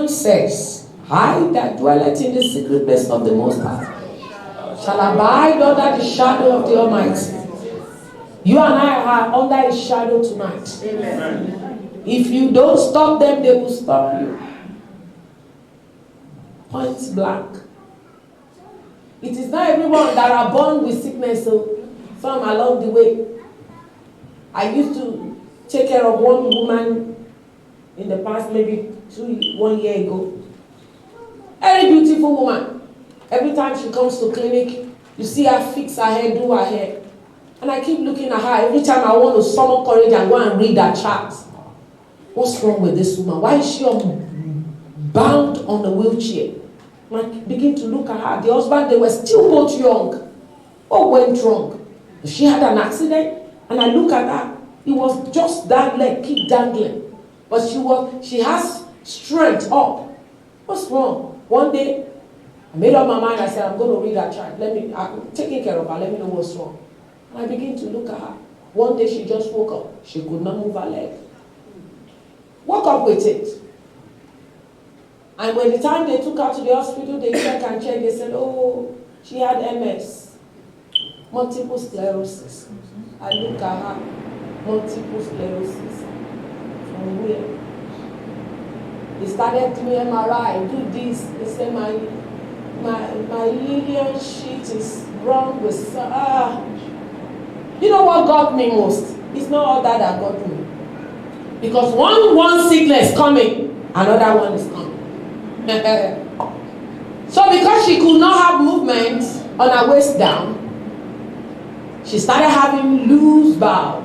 1 says, I that dwelleth in the secret place of the Most High shall abide under the shadow of the Almighty. You and I are under His shadow tonight. Amen. If you don't stop them, they will stop you. Point blank. It is not everyone that are born with sickness, so some along the way. I used to take care of one woman in the past, maybe 1 year ago. Very beautiful woman. Every time she comes to clinic, you see her fix her hair, do her hair. And I keep looking at her. Every time I want to summon courage and go and read her chart. What's wrong with this woman? Why is she bound on a wheelchair? And I begin to look at her. The husband, they were still both young. What went wrong? She had an accident. And I look at her. It was just that leg keep dangling. But she has strength up. What's wrong? One day, I made up my mind. I said, I'm going to read her chart. I'm taking care of her. Let me know what's wrong. And I begin to look at her. One day she just woke up. She could not move her leg. Woke up with it. And by the time they took her to the hospital, they check. They said, oh, she had MS. Multiple sclerosis. I look at her. Multiple sclerosis. From where? They started doing MRI, do this. They said my Lillian sheet is wrong with You know what got me most? It's not all that got me. Because one sickness coming, another one is coming. So because she could not have movement on her waist down, she started having loose bowel.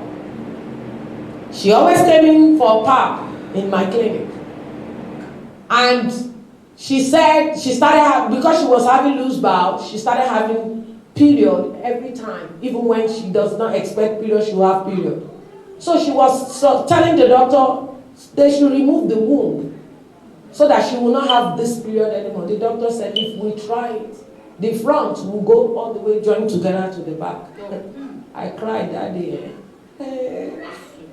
She always came in for pap in my clinic. And she said she started because she was having loose bowel, she started having period every time. Even when she does not expect period, she will have period. So she was telling the doctor they should remove the womb so that she will not have this period anymore. The doctor said if we try it, the front will go all the way joined together to the back. I cried that day.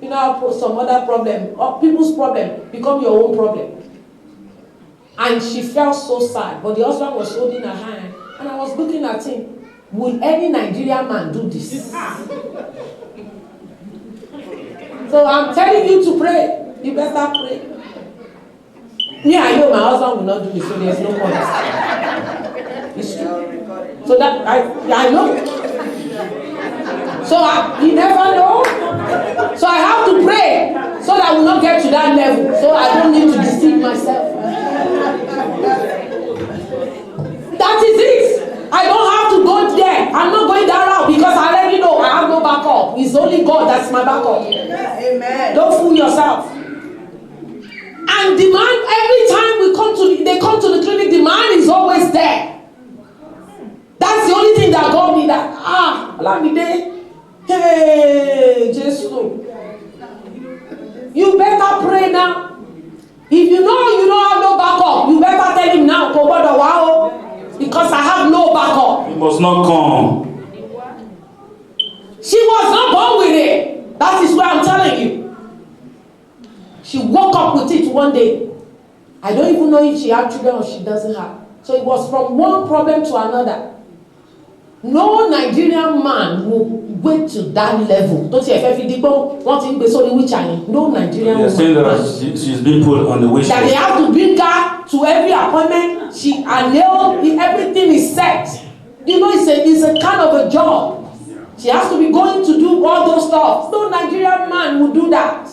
You know, some other problem, or people's problem become your own problem. And she felt so sad, but the husband was holding her hand, and I was looking at him. Will any Nigerian man do this? So I'm telling you to pray. You better pray. Me, I know my husband will not do this, so there's no point. It's true. So that I know. So you never know. So I have to pray so that I will not get to that level. So I don't need to deceive myself. That is it. I don't have to go there. I'm not going that route because I already know I have no backup. It's only God that's my backup. Amen. Don't fool yourself. And the man, every time they come to the clinic, the man is always there. That's the only thing that got me that, Lamide, hey, Jesus. You better pray now. If you know you don't have no backup, you better tell him now, because I have no backup. He must not come. She was not born with it. That is what I'm telling you. She woke up with it one day. I don't even know if she had children or she doesn't have. So it was from one problem to another. No Nigerian man will wait to that level. Don't you ever feel no Nigerian woman. Saying that she's been put on the wish list. That they have to bring her to every appointment. Her nail, everything is set. You know, it's a kind of a job. She has to be going to do all those stuff. No Nigerian man will do that.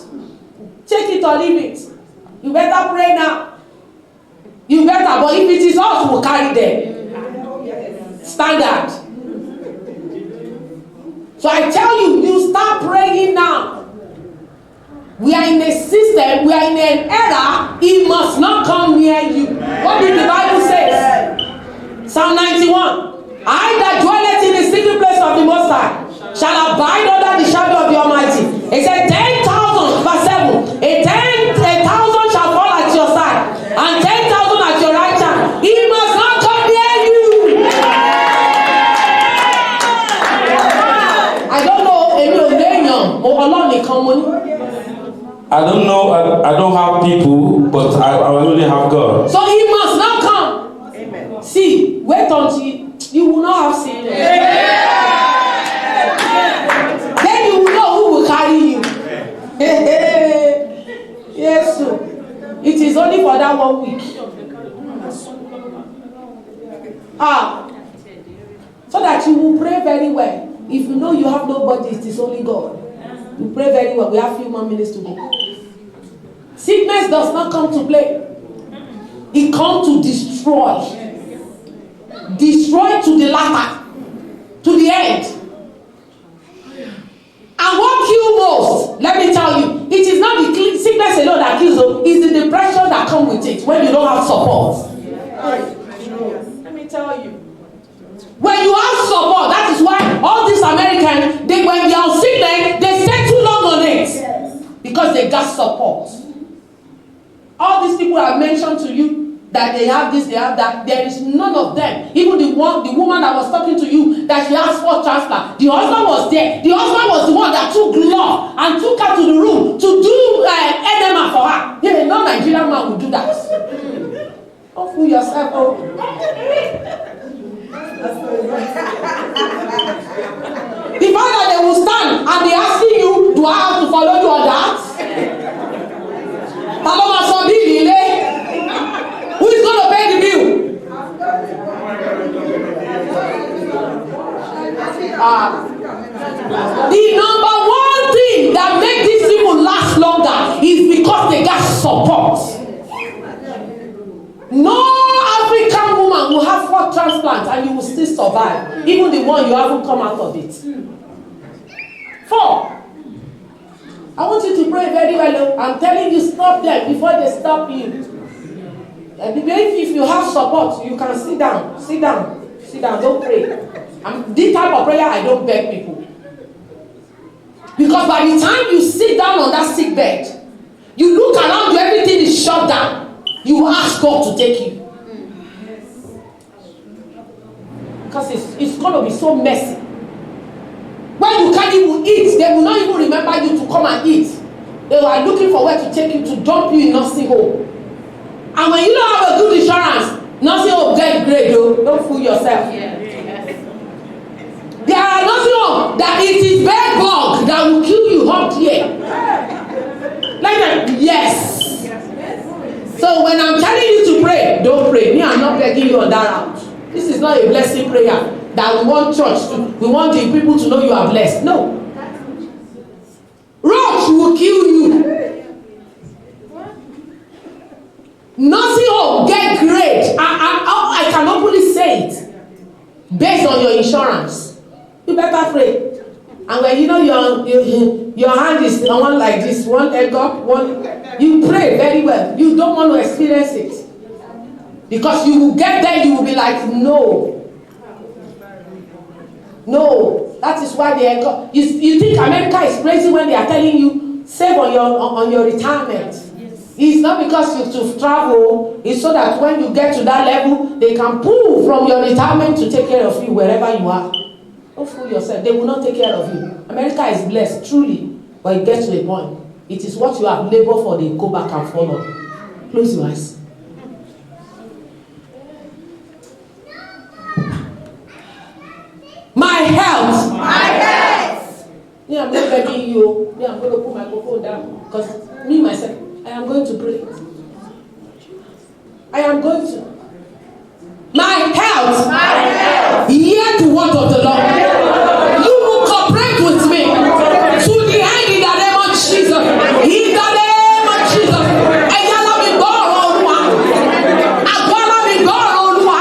Take it or leave it. You better pray now. You better, but if it is us, we'll carry them. Standard. So I tell you, you start praying now. We are in a system, we are in an era, it must not come near you. What did the Bible say? Psalm 91. I that dwelleth in the secret place of the Most High shall abide under the shadow of the Almighty. It said 10,000, verse 7. 10,000 shall fall at your side, and 10,000 at your right hand. It must not come near you. I don't know. I don't know. I don't have people, but I only only have God. So he must not come. Amen. See, wait until you will not have sickness. Then you will know who will carry you. Yes, so it is only for that 1 week. So that you will pray very well. If you know you have nobody, it is only God. You pray very well. We have few more minutes to go. Sickness does not come to play. It comes to destroy. Destroy to the latter. To the end. And what kills most, let me tell you, it is not the sickness alone that kills you, it's the depression that comes with it when you don't have support. Let me tell you. When you have support, that is why all these Americans, when they are on sickness, they stay too long on it. Because they got support. All these people I've mentioned to you, that they have this, they have that, there is none of them. Even the woman that was talking to you, that she asked for transplant, the husband was there. The husband was the one that took love and took her to the room to do enema for her. Yeah, no Nigerian man would do that. Don't fool yourself. Oh. The fact that they will stand and be asking you, do I have to follow you on that? Who is going to pay the bill? The number one thing that makes these people last longer is because they got support. No African woman will have 4 transplants and you will still survive. Even the one you haven't come out of it. 4. I want you to pray very well. I'm telling you, stop them before they stop you. If you have support, you can sit down. Sit down. Sit down. Don't pray. This type of prayer, I don't beg people. Because by the time you sit down on that sick bed, you look around you, everything is shut down. You will ask God to take you. Because it's going to be so messy. When you can't even eat, they will not even remember you to come and eat. They are looking for where to take you to dump you in nursing home. And when you don't have a good insurance, nursing home get great though. Don't fool yourself. There are nursing home that it is bed bug that will kill you up here. Like that, yes. So when I'm telling you to pray, don't pray. Me, I'm not begging you on that route. This is not a blessing prayer that we want church to, we want the people to know you are blessed. No. Roach will kill you. Nursing home, get great. I can openly say it. Based on your insurance. You better pray. And when you know your hand is on one like this, one leg up, one, you pray very well. You don't want to experience it. Because you will get there, you will be like, no. No. That is why you think America is crazy when they are telling you, save on your retirement. It's not because you to travel, it's so that when you get to that level, they can pull from your retirement to take care of you wherever you are. Don't fool yourself. They will not take care of you. America is blessed, truly, but it gets to a point. It is what you have labored for, they go back and follow. Close your eyes. My health. My health. Yeah, I'm not begging you. Yeah, I'm going to put my microphone down. Because me, myself, I am going to pray. I am going to. My health. My health. Hear the word of the Lord. You will cooperate with me to the end in the name of Jesus. In the name of Jesus. Ayala mi gbọ́rọ̀ Olúwa. Agbára mi gbọ́rọ̀ Olúwa.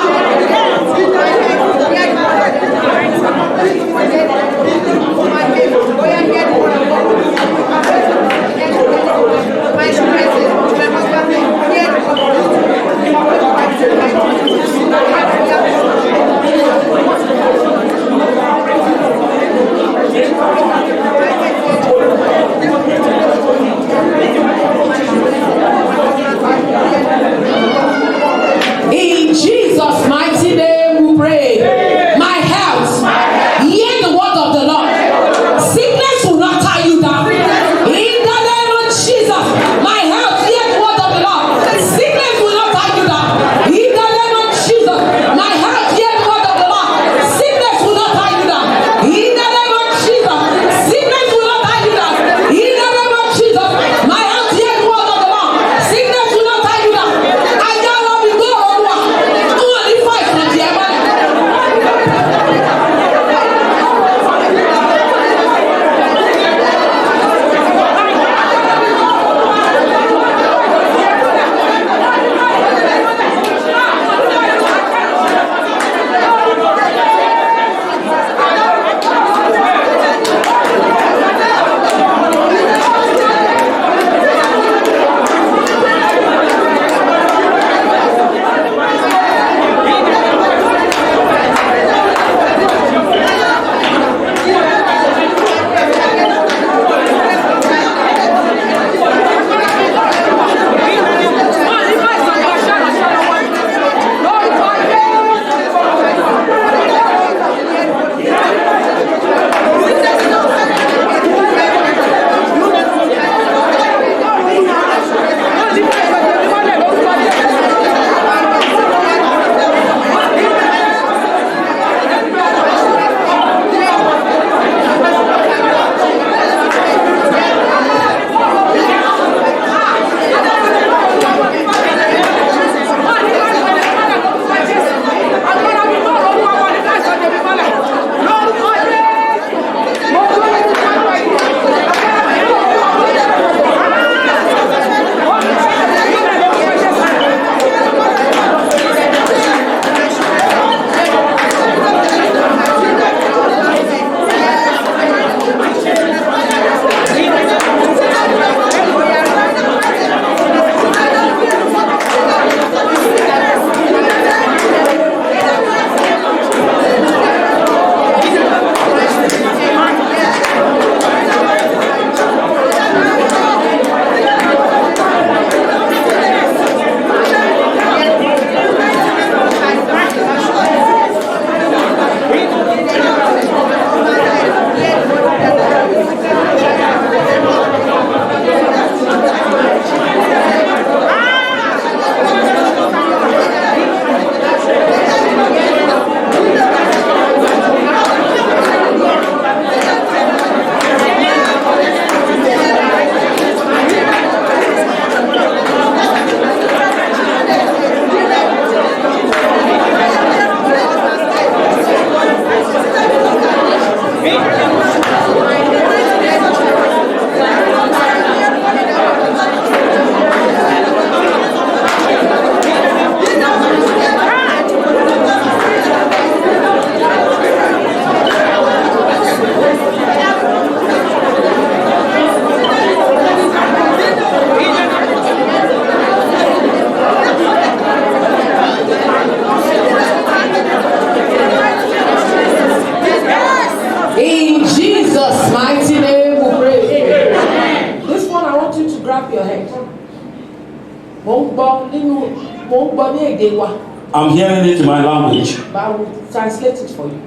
I'm hearing it in my language. But I will translate it for you.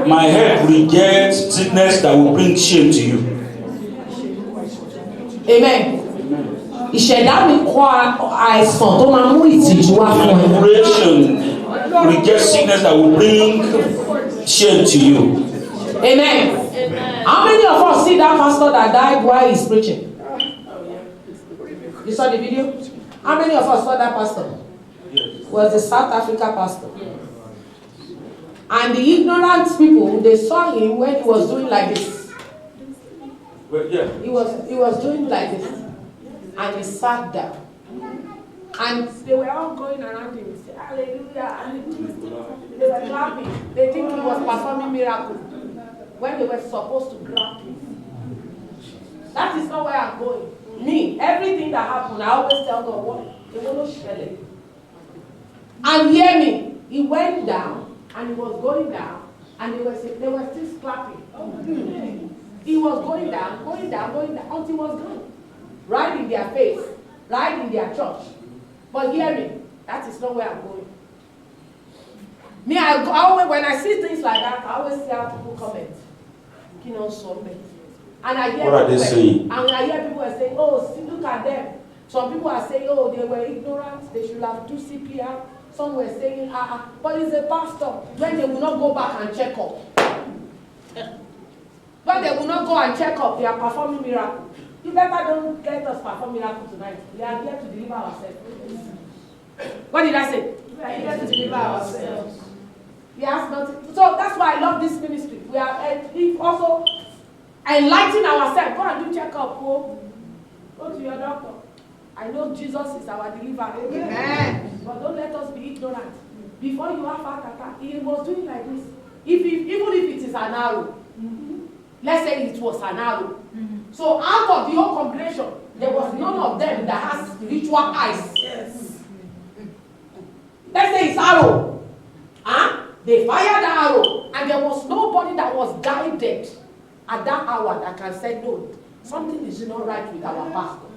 My head rejects sickness that will bring shame to you. Amen. Creation rejects sickness that will bring shame to you. Amen. How many of us see that pastor that died while he's preaching? You saw the video? How many of us saw that pastor? Was the South Africa pastor. And the ignorant people, they saw him when he was doing like this. He was doing like this. And he sat down. And they were all going around him. Say, hallelujah. They were clapping. They think he was performing miracles when they were supposed to grab him. That is not where I'm going. Me, everything that happened, I always tell God, what? They will not share it. And hear me, he went down and he was going down and they were still clapping. He was going down until he was gone. Right in their face, right in their church. But hear me, that is not where I'm going. Me, when I see things like that, I always see how people comment. You know, something. And I hear what are they saying? And I hear people are saying, oh, see, look at them. Some people are saying, oh, they were ignorant, they should have done CPR. Some were saying, but it's a pastor. When they will not go back and check up. When they will not go and check up, they are performing miracles. You better don't let us perform miracles tonight. We are here to deliver ourselves. What did I say? We are here to deliver ourselves. We ask nothing. So that's why I love this ministry. We are also enlighten ourselves. Go and do check-up. Go to your doctor. I know Jesus is our deliverer. Amen. But don't let us be ignorant. Before you have heart attack, he was doing like this. Even if it is an arrow, let's say it was an arrow. So out of the whole congregation, there was none of them that has spiritual eyes. Yes. Let's say it's arrow. They fired the arrow, and there was nobody that was guided at that hour that can say, no, something is not right with our pastor,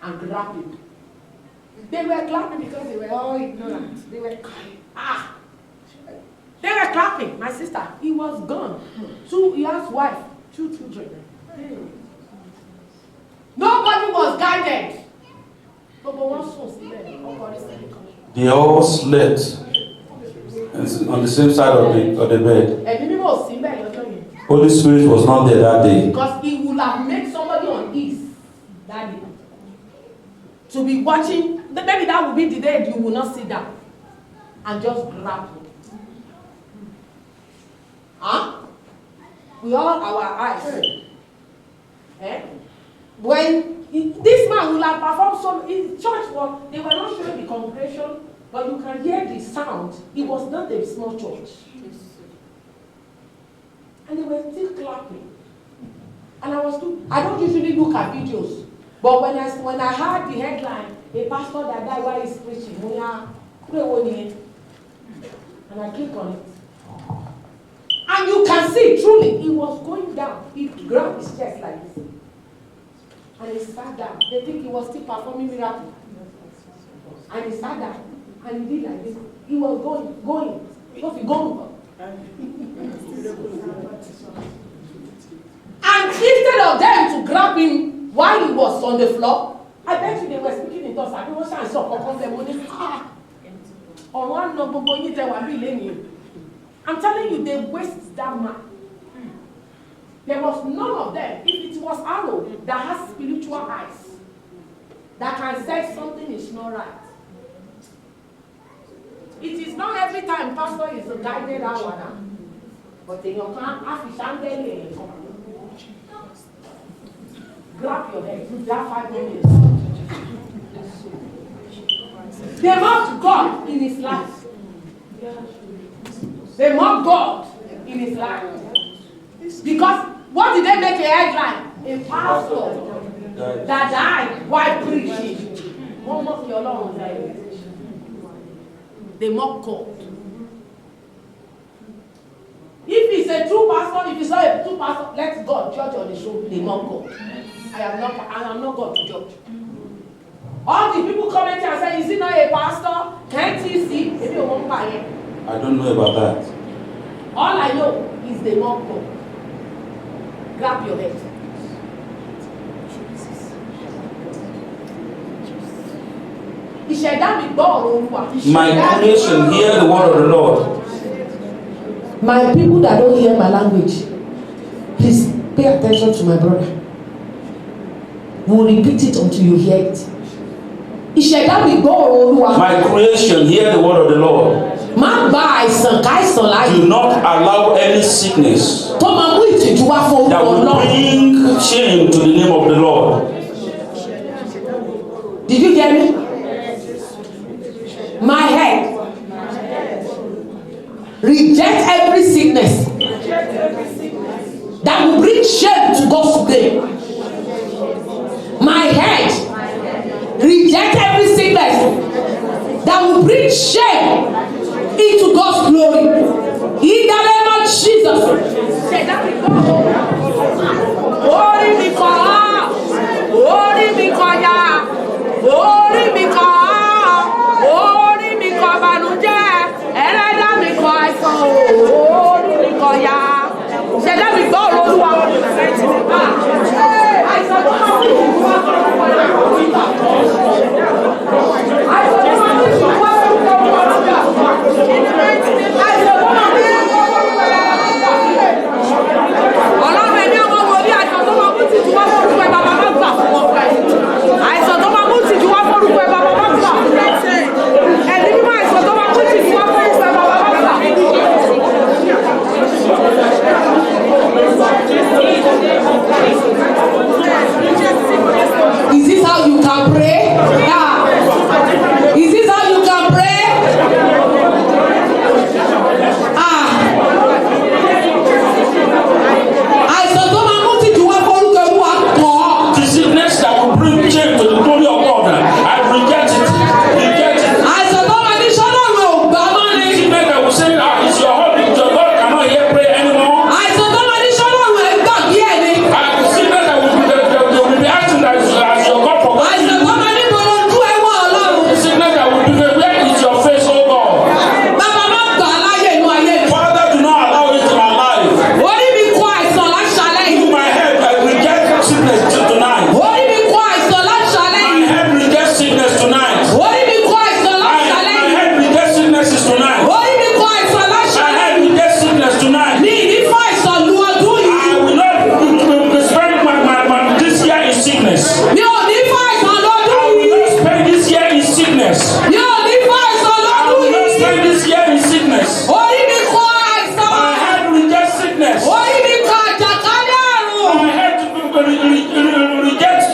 and grab him. They were clapping because they were all ignorant. They were They were clapping. My sister, he was gone. He has wife, 2 children. Nobody was guided. They all slept on the same side of the bed. Holy Spirit was not there that day. Because he would have made somebody on ease that day to be watching. Maybe that would be the day you will not sit down and just grab him. We all our eyes. When this man will have performed some in church, they were not showing the congregation, but you can hear the sound. It was not a small church. And they were still clapping. And I don't usually look at videos, but when I heard the headline, a pastor that died while he's preaching, and I click on it. And you can see, truly, he was going down. He grabbed his chest like this. And he sat down. They think he was still performing miracles. And he sat down. And he did like this. He was going. Because he going. And instead of them to grab him while he was on the floor, I bet you they were speaking in tongues. I'm telling you, they waste that man. There was none of them. If it was arrow that has spiritual eyes, that can say something is not right. It is not every time pastor is a guided hour now. But in your time, grab your head. That 5 minutes. They mocked God in his life. They mocked God in his life. Because what did they make a headline? A pastor that died while preaching. They mock God. If he's a true pastor, if he's not a true pastor, let God judge on the show. They mock God. I am not God to judge. All the people commenting and saying, is he not a pastor? Can't he see? Maybe you won't buy it. I don't know about that. All I know is the mock God. Grab your head. My creation, hear the word of the Lord. My people that don't hear my language, please pay attention to my brother. We'll repeat it until you hear it. My creation, hear the word of the Lord. Do not allow any sickness that will bring shame to the name of the Lord. Did you get me? My head. Reject every sickness that will bring shame to God's name. My head. Reject every sickness that will bring shame into God's glory. In the name of Jesus. Is this how you can pray? Yeah. Is this how you can pray? The sickness that will bring shame to the glory of God, I reject it. Reject it. The sickness that will say, it's your hobby, your God cannot hear prayer anymore. The sickness that will be asking that as your God forgot you. The sickness that will be where is your face, oh God? Father, do not allow it in my life. My head, I reject sickness tonight. My head rejects sickness tonight. My head rejects sicknesses tonight. My head rejects sickness tonight. I will not spend this year in sickness. I will not spend this year in sickness. I will not spend this year in sickness. My head rejects sickness. My head rejects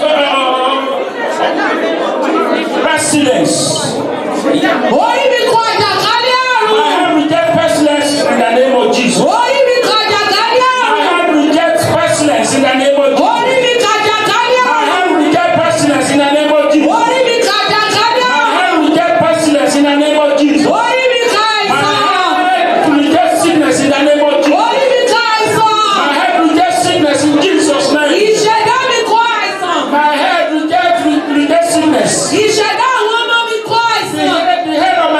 pestilence. My head rejects pestilence in the name of Jesus. My head rejects pestilence in the name of Jesus. My head rejects pestilence in the name of Jesus. My head rejects pestilence in the name of Jesus. My head rejects sickness in the name of Jesus. My head rejects sickness in Jesus' name. My head rejects sickness. The head of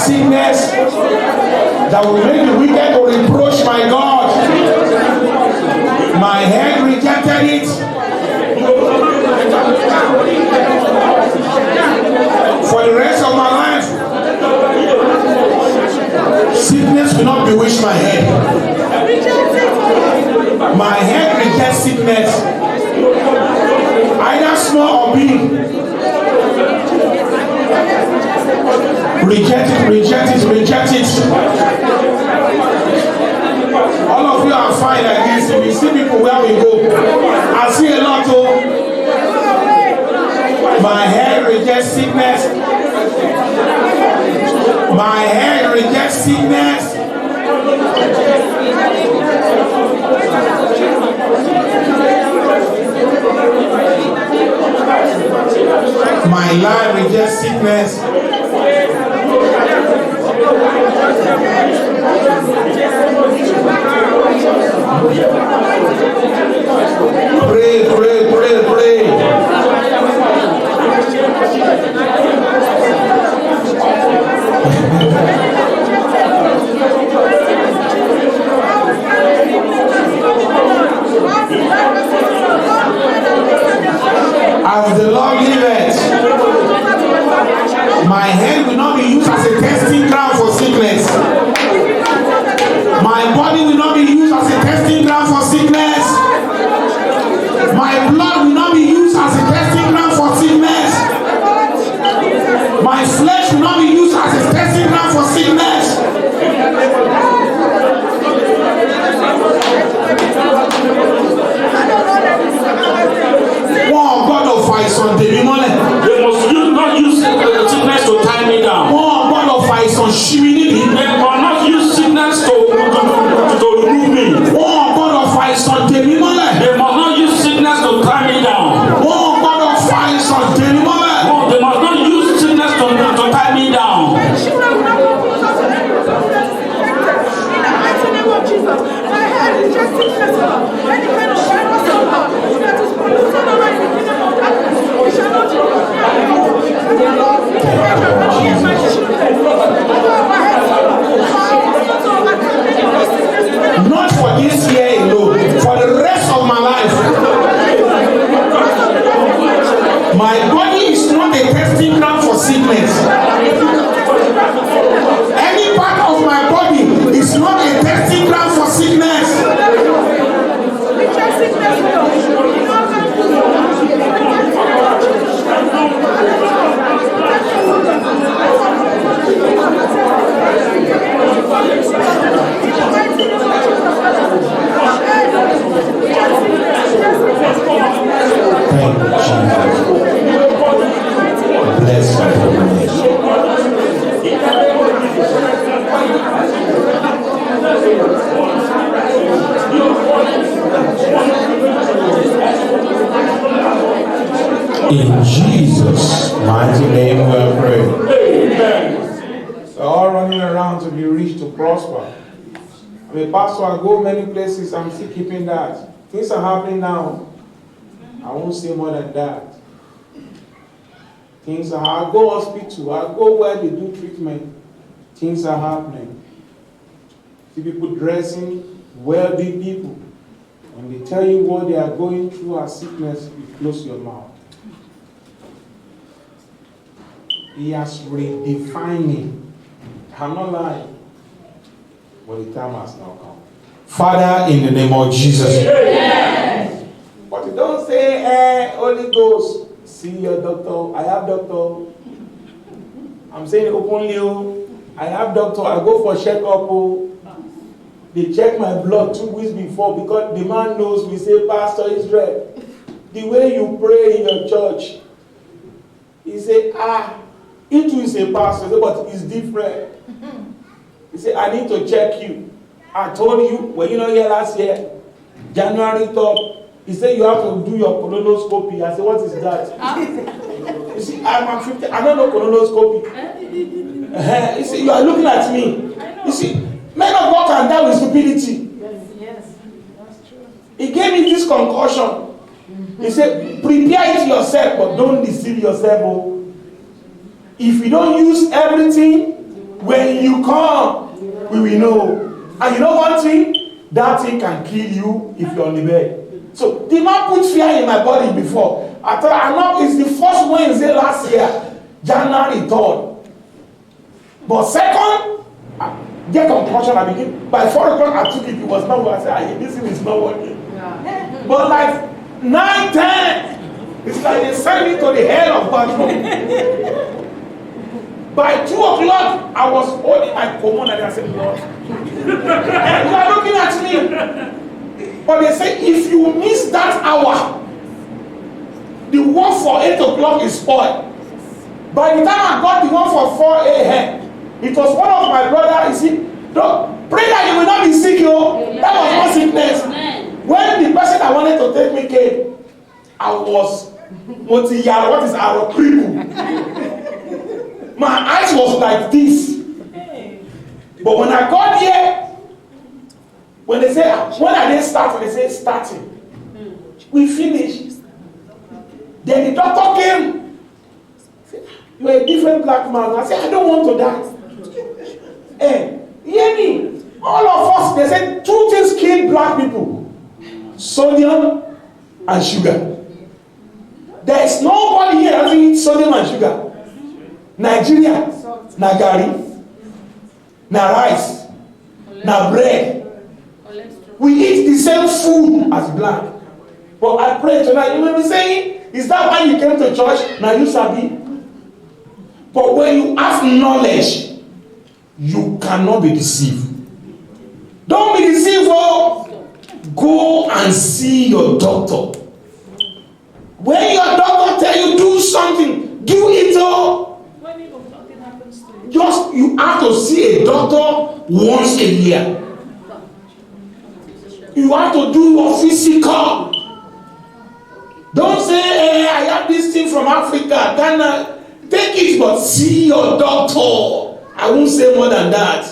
sickness that will make the wicked to reproach my God. My head rejected it. For the rest of my life, sickness will not bewitch my head. My head rejects sickness, either small or big. Reject it, reject it, reject it. All of you are fine like this. If you see people where we go, I see a lot of. My head rejects sickness. My head rejects sickness. My life rejects sickness. Pray, pray, pray, pray. As the Lord liveth, my head will not be used as a testing ground for sickness. My body will not be used as a testing ground for sickness. My blood will not be used as a testing ground for sickness. My flesh will not be used as a testing ground for sickness. Wọ́n gbọ́dọ̀ fa àìsàn dèmí mọ́lẹ̀. They must not use sickness to tie me down. Wọ́n gbọ́dọ̀ fa àìsàn ṣí mi níbi. They must not use sickness to remove me. Wọ́n gbọ́dọ̀ fa àìsàn dèmí mọ́lẹ̀. They must not use sickness to tie me down. Wọ́n gbọ́dọ̀ fa àìsàn dèmí mọ́lẹ̀. They must not use sickness to tie me down. Not for this year alone, for the rest of my life. My body is not a testing ground for sickness. Any part of my body is not a testing ground for sickness. Bless my holy name. In Jesus' mighty name we are praying. We're all running around to be rich, to prosper. I'm a pastor, I go many places, I'm still keeping that. Things are happening now. I won't say more than that. Things are, I go hospital, I go where they do treatment. Things are happening. See people dressing, wealthy people. When they tell you what they are going through as sickness, you close your mouth. He has redefining. I'm not lying. But the time has now come. Father, in the name of Jesus. Yes. But you don't say, Holy Ghost, see your doctor. I have doctor. I'm saying openly, I have doctor. I go for checkup. They check my blood 2 weeks before because the man knows me. Say, Pastor Israel, the way you pray in your church, he say, it is a pastor, but it's different. He said, I need to check you. I told you, when you know here last year, January 3rd, he said you have to do your colonoscopy. I said, what is that? You see, I'm 50, I don't know colonoscopy. He said, you are looking at me. You see, men of God can die with stupidity. Yes, that's true. He gave me this concussion. He said, prepare it yourself, but don't deceive yourself. If you don't use everything, When you come, we will know. And you know one thing? That thing can kill you if you're on the bed. So the man put fear in my body before. I thought I know it's the first Wednesday last year, January 3rd. But second, get concussion. I begin by 4 o'clock. I took it. It was not working. I said, this thing is not working. Yeah. But like 9, 10, it's like they sent me to the hell of bathroom. By 2 o'clock, I was holding my command and I said, Lord, you are looking at me. But they say, if you miss that hour, the one for 8 o'clock is spoiled. By the time I got the one for 4 a.m., it was one of my brothers. You see, pray that you will not be sick, yo. That was not sickness. When the person that wanted to take me came, I was what is our cripple? My eyes was like this. But when I got here, when they say, when are they starting? They say, starting. We finished. Then the doctor came. Said, you are a different black man. I said, I don't want to die. Hey, hear me. All of us, they said 2 things kill black people. Sodium and sugar. There is nobody here that eats sodium and sugar. Nigeria, na gari, na rice, na bread. We eat the same food as black. But I pray tonight, you may be saying, is that why you came to church? Now you sabi. But when you have knowledge, you cannot be deceived. Don't be deceived. Oh. Go and see your doctor. When your doctor tell you do something, do it. Oh. Just you have to see a doctor once a year. You have to do your physical. Don't say, hey, I have this thing from Africa, Ghana. Take it, but see your doctor. I won't say more than that.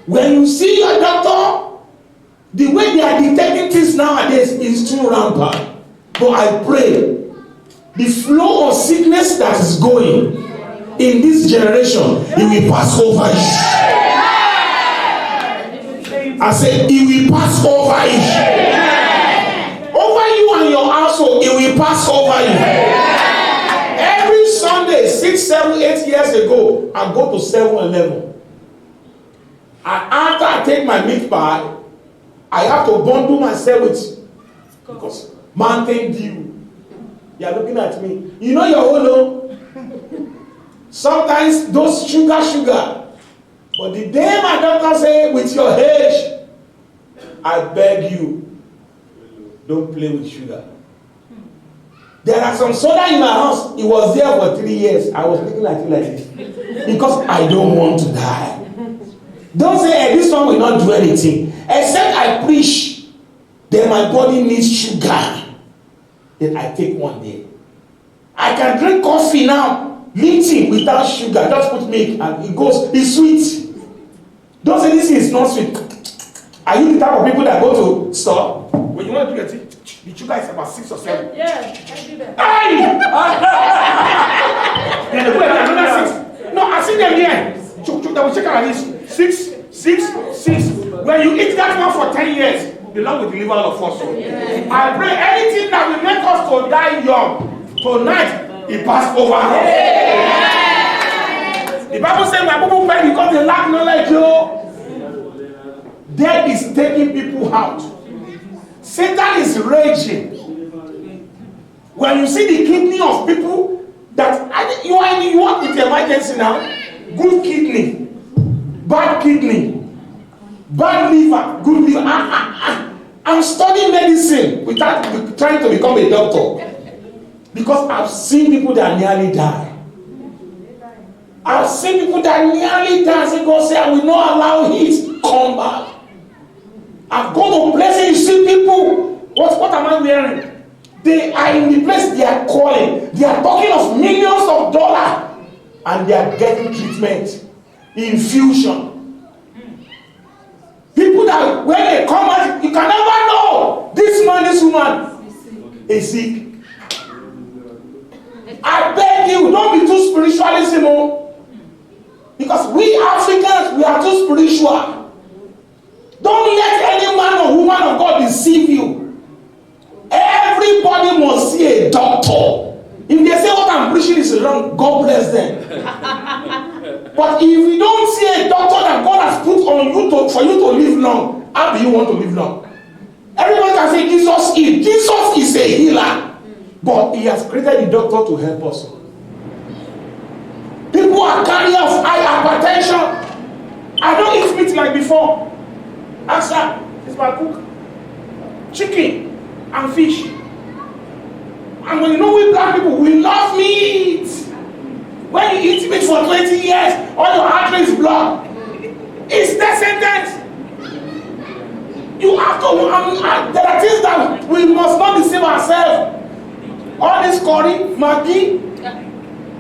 When you see your doctor, the way they are detecting things nowadays is too rampant. But I pray, the flow of sickness that is going in this generation, it will pass over it. I said, it will pass over it. Over you and your household, it will pass over you. Every Sunday, 6, 7, 8 years ago, I go to 7-Eleven. And after I take my meat pie, I have to bundle myself with, because Mountain Dew. You are looking at me. You know your own. Sometimes those sugar. But the day my doctor say, with your age, I beg you, don't play with sugar. There are some soda in my house. It was there for 3 years. I was looking at you like this. Because I don't want to die. Don't say, hey, this one will not do anything. Except I preach, then my body needs sugar. Then I take one day. I can drink coffee now, Lipton without sugar. Just put milk and it goes, it's sweet. Don't say this is not sweet. Are you the type of people that go to store? When you want to do your tea, the sugar is about 6 or 7. Yeah, I do that. Then they put another 6. No, I see them here. They will check out this. 6. When you eat that one for 10 years, the Lord will deliver all of us. Yeah. I pray anything that will make us to die young, tonight, it pass over us. Yeah. The Bible says my people pray because they lack knowledge. Death is taking people out. Satan is raging. When you see the kidney of people that you are with emergency now, good kidney, bad kidney, bad liver, good liver. I'm studying medicine without trying to become a doctor. Because I've seen people that nearly die. I've seen people that nearly die. Say, God say, I will not allow it come back. I've gone to places, you see people, what am I wearing? They are in the place they are calling. They are talking of millions of dollars. And they are getting treatment, infusion. People that when they come out, you can never know this man, this woman is sick. I beg you, don't be too spiritualism. Because we Africans, we are too spiritual. Don't let any man or woman of God deceive you. Everybody must see a doctor. If they say what I'm preaching is wrong, God bless them. But if you don't see a doctor that God has put on you for you to live long, how do you want to live long? Everyone can say Jesus heals. Jesus is a healer. But he has created a doctor to help us. People are carrying of high hypertension. I don't eat meat like before. Answer, it's my cook. Chicken and fish. And when you know we black people, we love meat. When you eat meat for 20 years, all your artery is blocked. It's death sentence. You have to, there are things that we must not deceive ourselves. All this curry, Maggi,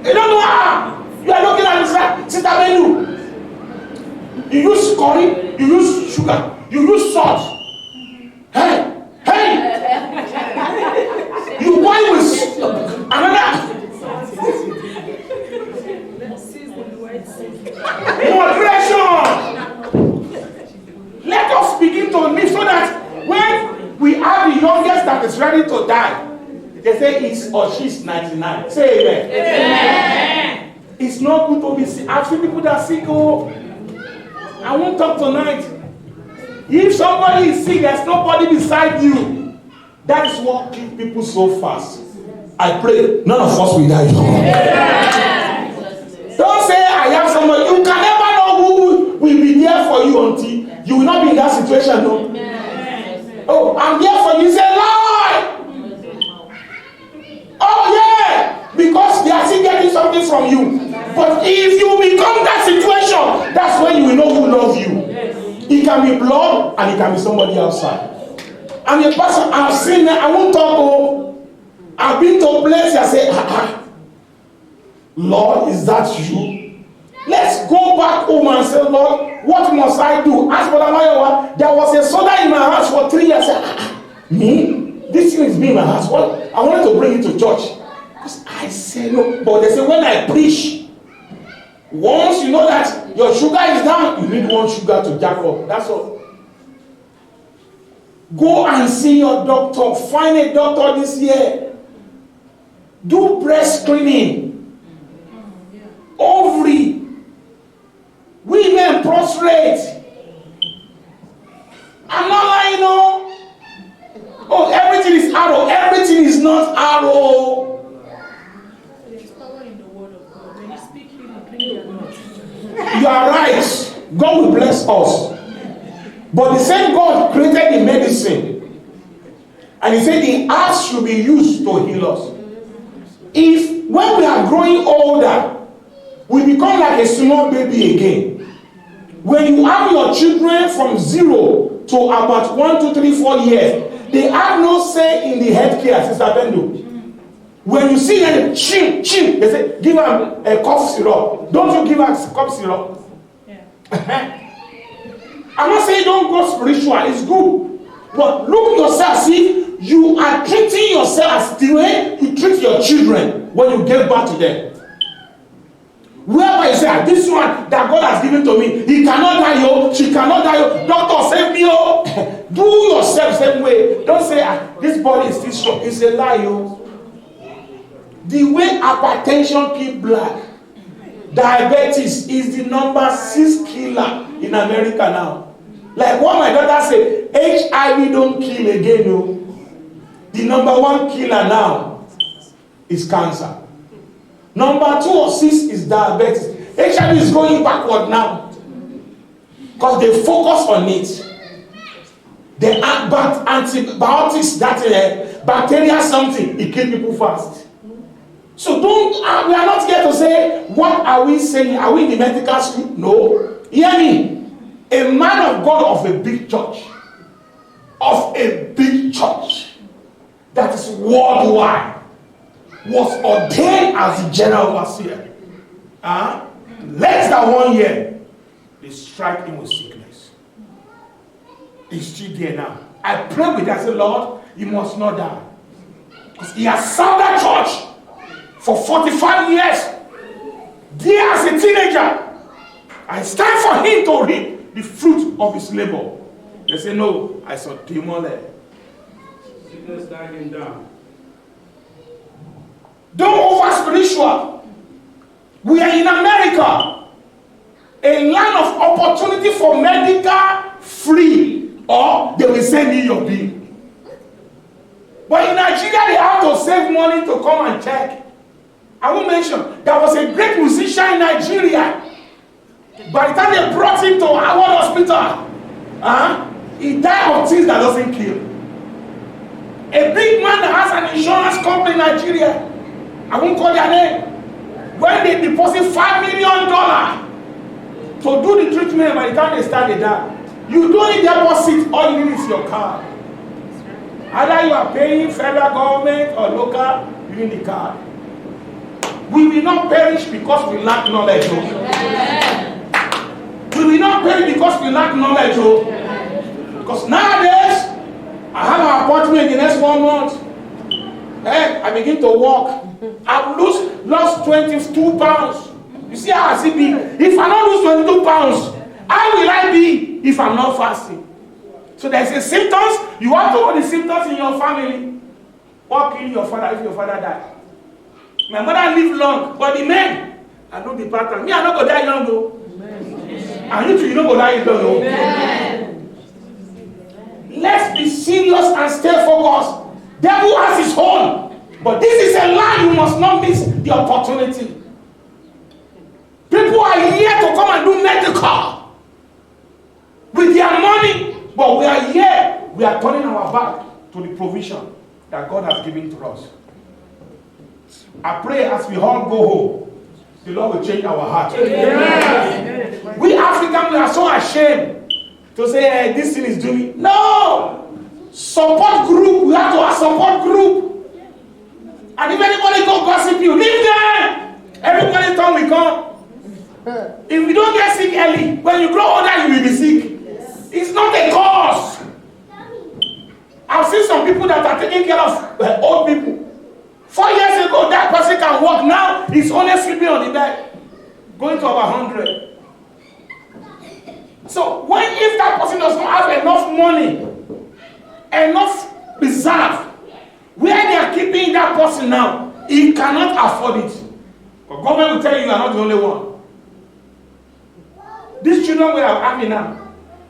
you don't know how. You are looking at this, Sister Benu. You use curry, you use sugar, you use salt. Hey! You boil with another. Moderation. Let us begin to live so that when we have the youngest that is ready to die, they say he's or she's 99. Say amen. Amen. It's not good to be sick. I've seen people that are sick. Oh, I won't talk tonight. If somebody is sick, there's nobody beside you. That is what kills people so fast. I pray none of us will die young. Yeah. Don't say I have somebody. You can never know who will be there for you until you will not be in that situation. No. Yeah. Oh, I'm there for you. Say lie. Oh yeah, because they are still getting something from you. But if you become that situation, that's when you will know who loves you. It can be blood and it can be somebody outside. And the person I've seen that I won't talk. Oh, I've been to a place I say, Lord, is that you? Let's go back home and say, Lord, what must I do? Ask Brother Mayowa, there was a soda in my house for 3 years. Me? This thing is me in my house. What? I wanted to bring it to church. I said no. But they say when I preach, once you know that your sugar is down, you need one sugar to jack up. That's all. Go and see your doctor. Find a doctor this year. Do breast screening. Ovary. Women prostrate. I'm not lying, no. Oh, everything is arrow. Everything is not arrow. There is power in the word of God. When you speak, you bring your knowledge. You are right. God will bless us. But the same God created the medicine. And he said the herbs should be used to heal us. If when we are growing older, we become like a small baby again. When you have your children from 0 to about 1, 2, 3, 4 years, they have no say in the healthcare, Sister Bendo. When you see them, chim, they say, give them a cough syrup. Don't you give us cough syrup? Yeah. I'm not saying don't go spiritual, it's good. But look yourself, see, you are treating yourself as the way you treat your children when you give back to them. Whoever you say, this one that God has given to me, he cannot die, yo, she cannot die, yo, doctor save me, yo. Do yourself same way. Don't say, this body is still strong. It's a lie, yo. The way hypertension keep black, diabetes is the number 6 killer in America now. Like what my daughter said, HIV don't kill again, no. The number 1 killer now is cancer. Number 2 or 6 is diabetes. HIV is going backward now because they focus on it. They add antibiotics that bacteria something, it kills people fast. So don't, we are not here to say, what are we saying? Are we in the medical school? No. Hear me. A man of God of a big church, that is worldwide, was ordained as the general overseer. Less than 1 year, they strike him with sickness. He's still there now. I pray with that, I say, Lord, he must not die. Because he has served that church for 45 years. There as a teenager. And it's time for him to reap the fruit of his labor. They say, no, I saw demon there. Sickness tie him down. Don't over spiritual. We are in America, a land of opportunity for medical free, or they will send you your bill. But in Nigeria, they have to save money to come and check. I will mention, there was a great musician in Nigeria. By the time they brought him to Howard Hospital, he died of things that doesn't kill. A big man that has an insurance company in Nigeria, I won't call their name, when they deposit $5 million to do the treatment, by the time they start, they die. You don't need deposit, all you need is your card. Either you are paying federal government or local, you need the card. We will not perish because we lack knowledge. We will not perish because we lack knowledge. Because nowadays, I have an appointment the next 1 month. I begin to walk. I've lost 22 pounds. You see how I see me? If I don't lose 22 pounds, how will I be if I'm not fasting? So there's a symptoms. You have to know the symptoms in your family. What killed your father if your father died? My mother lived long, but the men, I know the pattern. Me, I don't go die young though. And you too, you don't go die young though. Let's be serious and stay focused. Devil has his own. But this is a lie, you must not miss the opportunity. People are here to come and do medical with their money. But we are here, we are turning our back to the provision that God has given to us. I pray as we all go home, the Lord will change our heart. Amen. We Africans, we are so ashamed to say, hey, this thing is doing. No! Support group, we have to have support group. And if anybody go gossip you, leave them! Everybody's time will come. If you don't get sick early, when you grow older, you will be sick. It's not a cause. I've seen some people that are taking care of old people. 4 years ago, that person can walk. Now, he's only sleeping on the bed. Going to about 100. So, if that person does not have enough money, enough reserve, where they are keeping that person now, he cannot afford it. But government will tell you, you are not the only one. These children we are having now,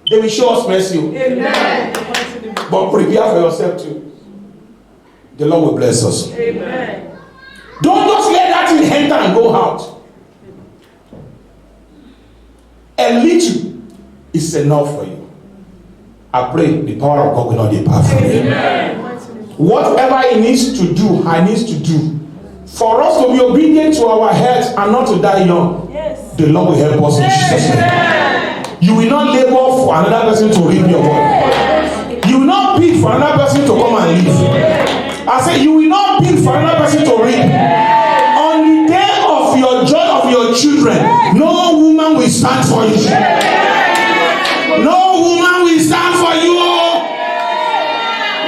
they will show us mercy. Amen. But prepare for yourself too. The Lord will bless us. Amen. Don't just let that thing enter and go out. A little is enough for you. I pray the power of God will not depart from you. Whatever he needs to do, I needs to do. For us to be obedient to our heads and not to die young, yes. The Lord will help us in Jesus' name. You will not labor for another person to reap your word. You will not bid for another person to come and live. I say you will not bid for another person to reap. On the day of your joy of your children, no woman will stand for you. No woman will stand for you.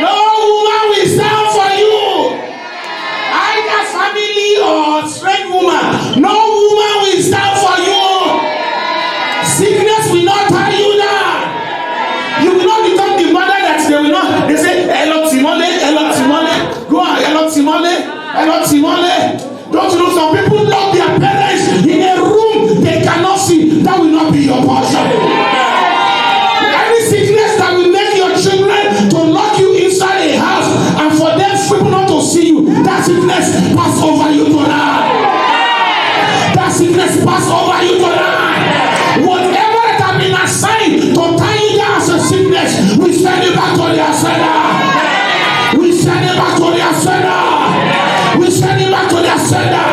No woman will stand for you. Either family or strange woman, no woman will stand for you. Sickness will not tie you down. You will not become the mother that they will not. They say, Elot Simone. Go on, Elot Simone. Don't you know some people lock their parents in a room they cannot see? That will not be your portion. Any sickness that will make your children to lock you inside a house and for them people not to see you, that sickness pass over you tonight. That sickness pass over you tonight. Whatever that have been assigned to tie you down as a sickness, we send it back to the sender. We send it back to the sender. We send it back to the sender.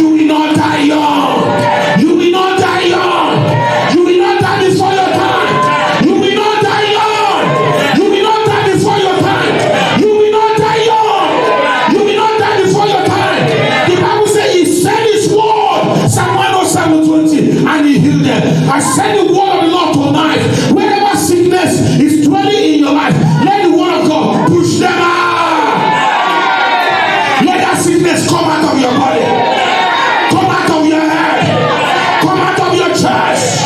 You will not die young. You will not die young. You will not die before your time. You will not die young. You will not die before your time. You will not die young. You will not die before your time. The Bible says he sent his word, Psalm 107:20, and he healed them. I send the word of the Lord tonight. Wherever sickness is dwelling in your life, let the word of God push them out. Let that sickness come out of your body. Come out of your head. Come out of your chest.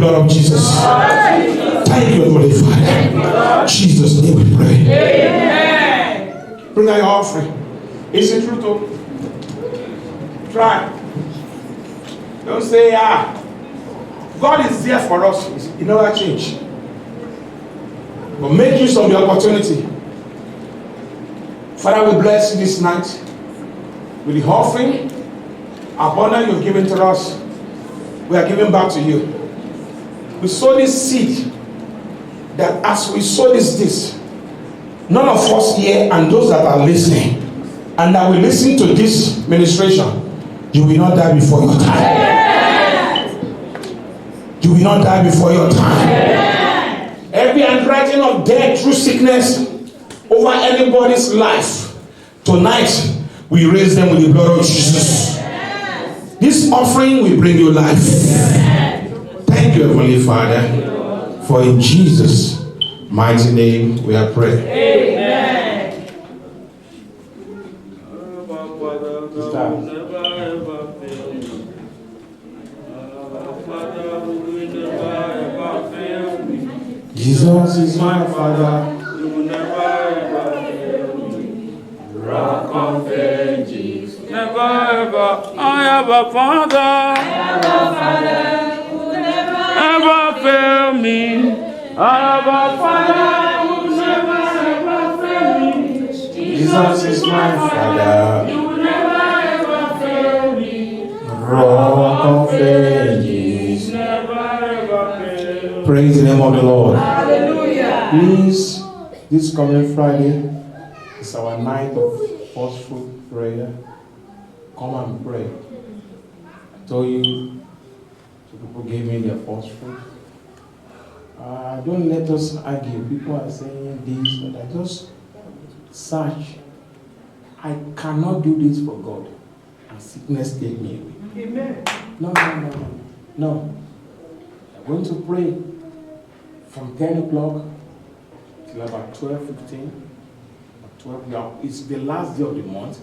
blood of Jesus. Thank you, Holy Father. Jesus' name we pray. Amen. Bring out your offering. Is it true to try? Don't say, God is there for us. It never change. But make use of the opportunity. Father, we bless you this night with the offering, abundance you've given to us. We are giving back to you. We sow this seed that as we sow this, none of us here and those that are listening and that will listen to this ministration, you will not die before your time. You will not die before your time. Every handwriting of death through sickness over anybody's life, tonight we raise them with the blood of Jesus. This offering will bring you life. Thank you, Heavenly Father, for in Jesus' mighty name we are praying. Amen. Jesus is my Father. You will never ever fail me. Rock of Ages. Never ever. I have a Father. I have a Father who will never ever fail me. I have a Father who will never ever fail me. Jesus is my Father. You will never ever fail me. Rock of Ages. Never ever fail. Praise the name of the Lord. Hallelujah. Please, this coming Friday is our night of first fruit prayer. Come and pray. I told you, some people gave me their first fruit. Don't let us argue. People are saying this, but I just search. I cannot do this for God, and sickness take me away. Amen. No. I'm going to pray from 10 o'clock till about 12:15. 12 now. It's the last day of the month,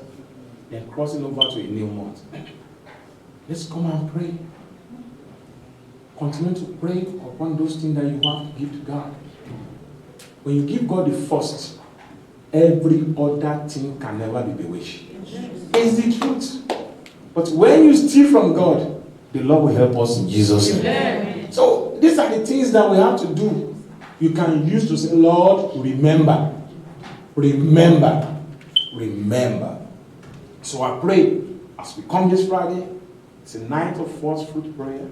then crossing over to a new month. Let's come and pray. Continue to pray upon those things that you have to give to God. When you give God the first, every other thing can never be bewitched. It's the truth. But when you steal from God, the Lord will help us in Jesus' name. So these are the things that we have to do. You can use to say, Lord, remember. So I pray as we come this Friday, it's a night of first fruit prayer,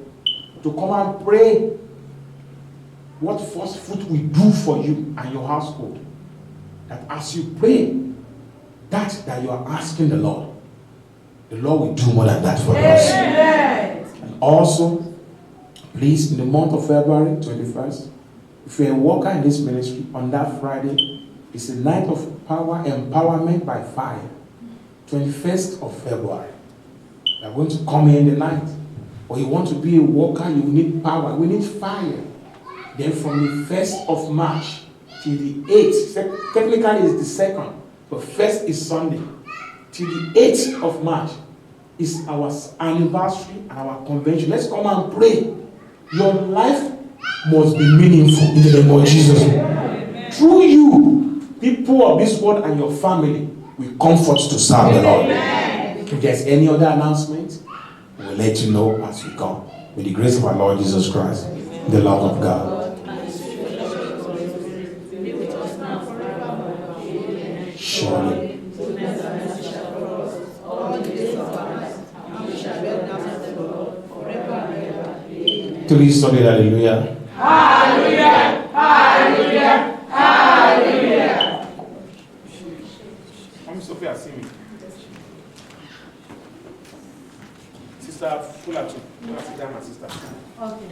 to come and pray what first fruit will do for you and your household. That as you pray, that you are asking the Lord will do more than that for us. And also, please, in the month of February 21st, if you're a worker in this ministry, on that Friday, it's a night of power, empowerment by fire. 21st of February. We are going to come here in the night. Or you want to be a worker, you need power. We need fire. Then from the 1st of March till the 8th, technically it's the 2nd, but 1st is Sunday, till the 8th of March is our anniversary and our convention. Let's come and pray. Your life must be meaningful in the name of Jesus. Amen. Through you, people of this world and your family will comfort to serve the Lord. Amen. If there's any other announcement, we'll let you know as we come. With the grace of our Lord Jesus Christ, the love of God. Surely. Please study hallelujah. Hallelujah. Hallelujah. Hallelujah. I'm Sophia, see me. Sister Fulatu. Sit down, my sister. Okay.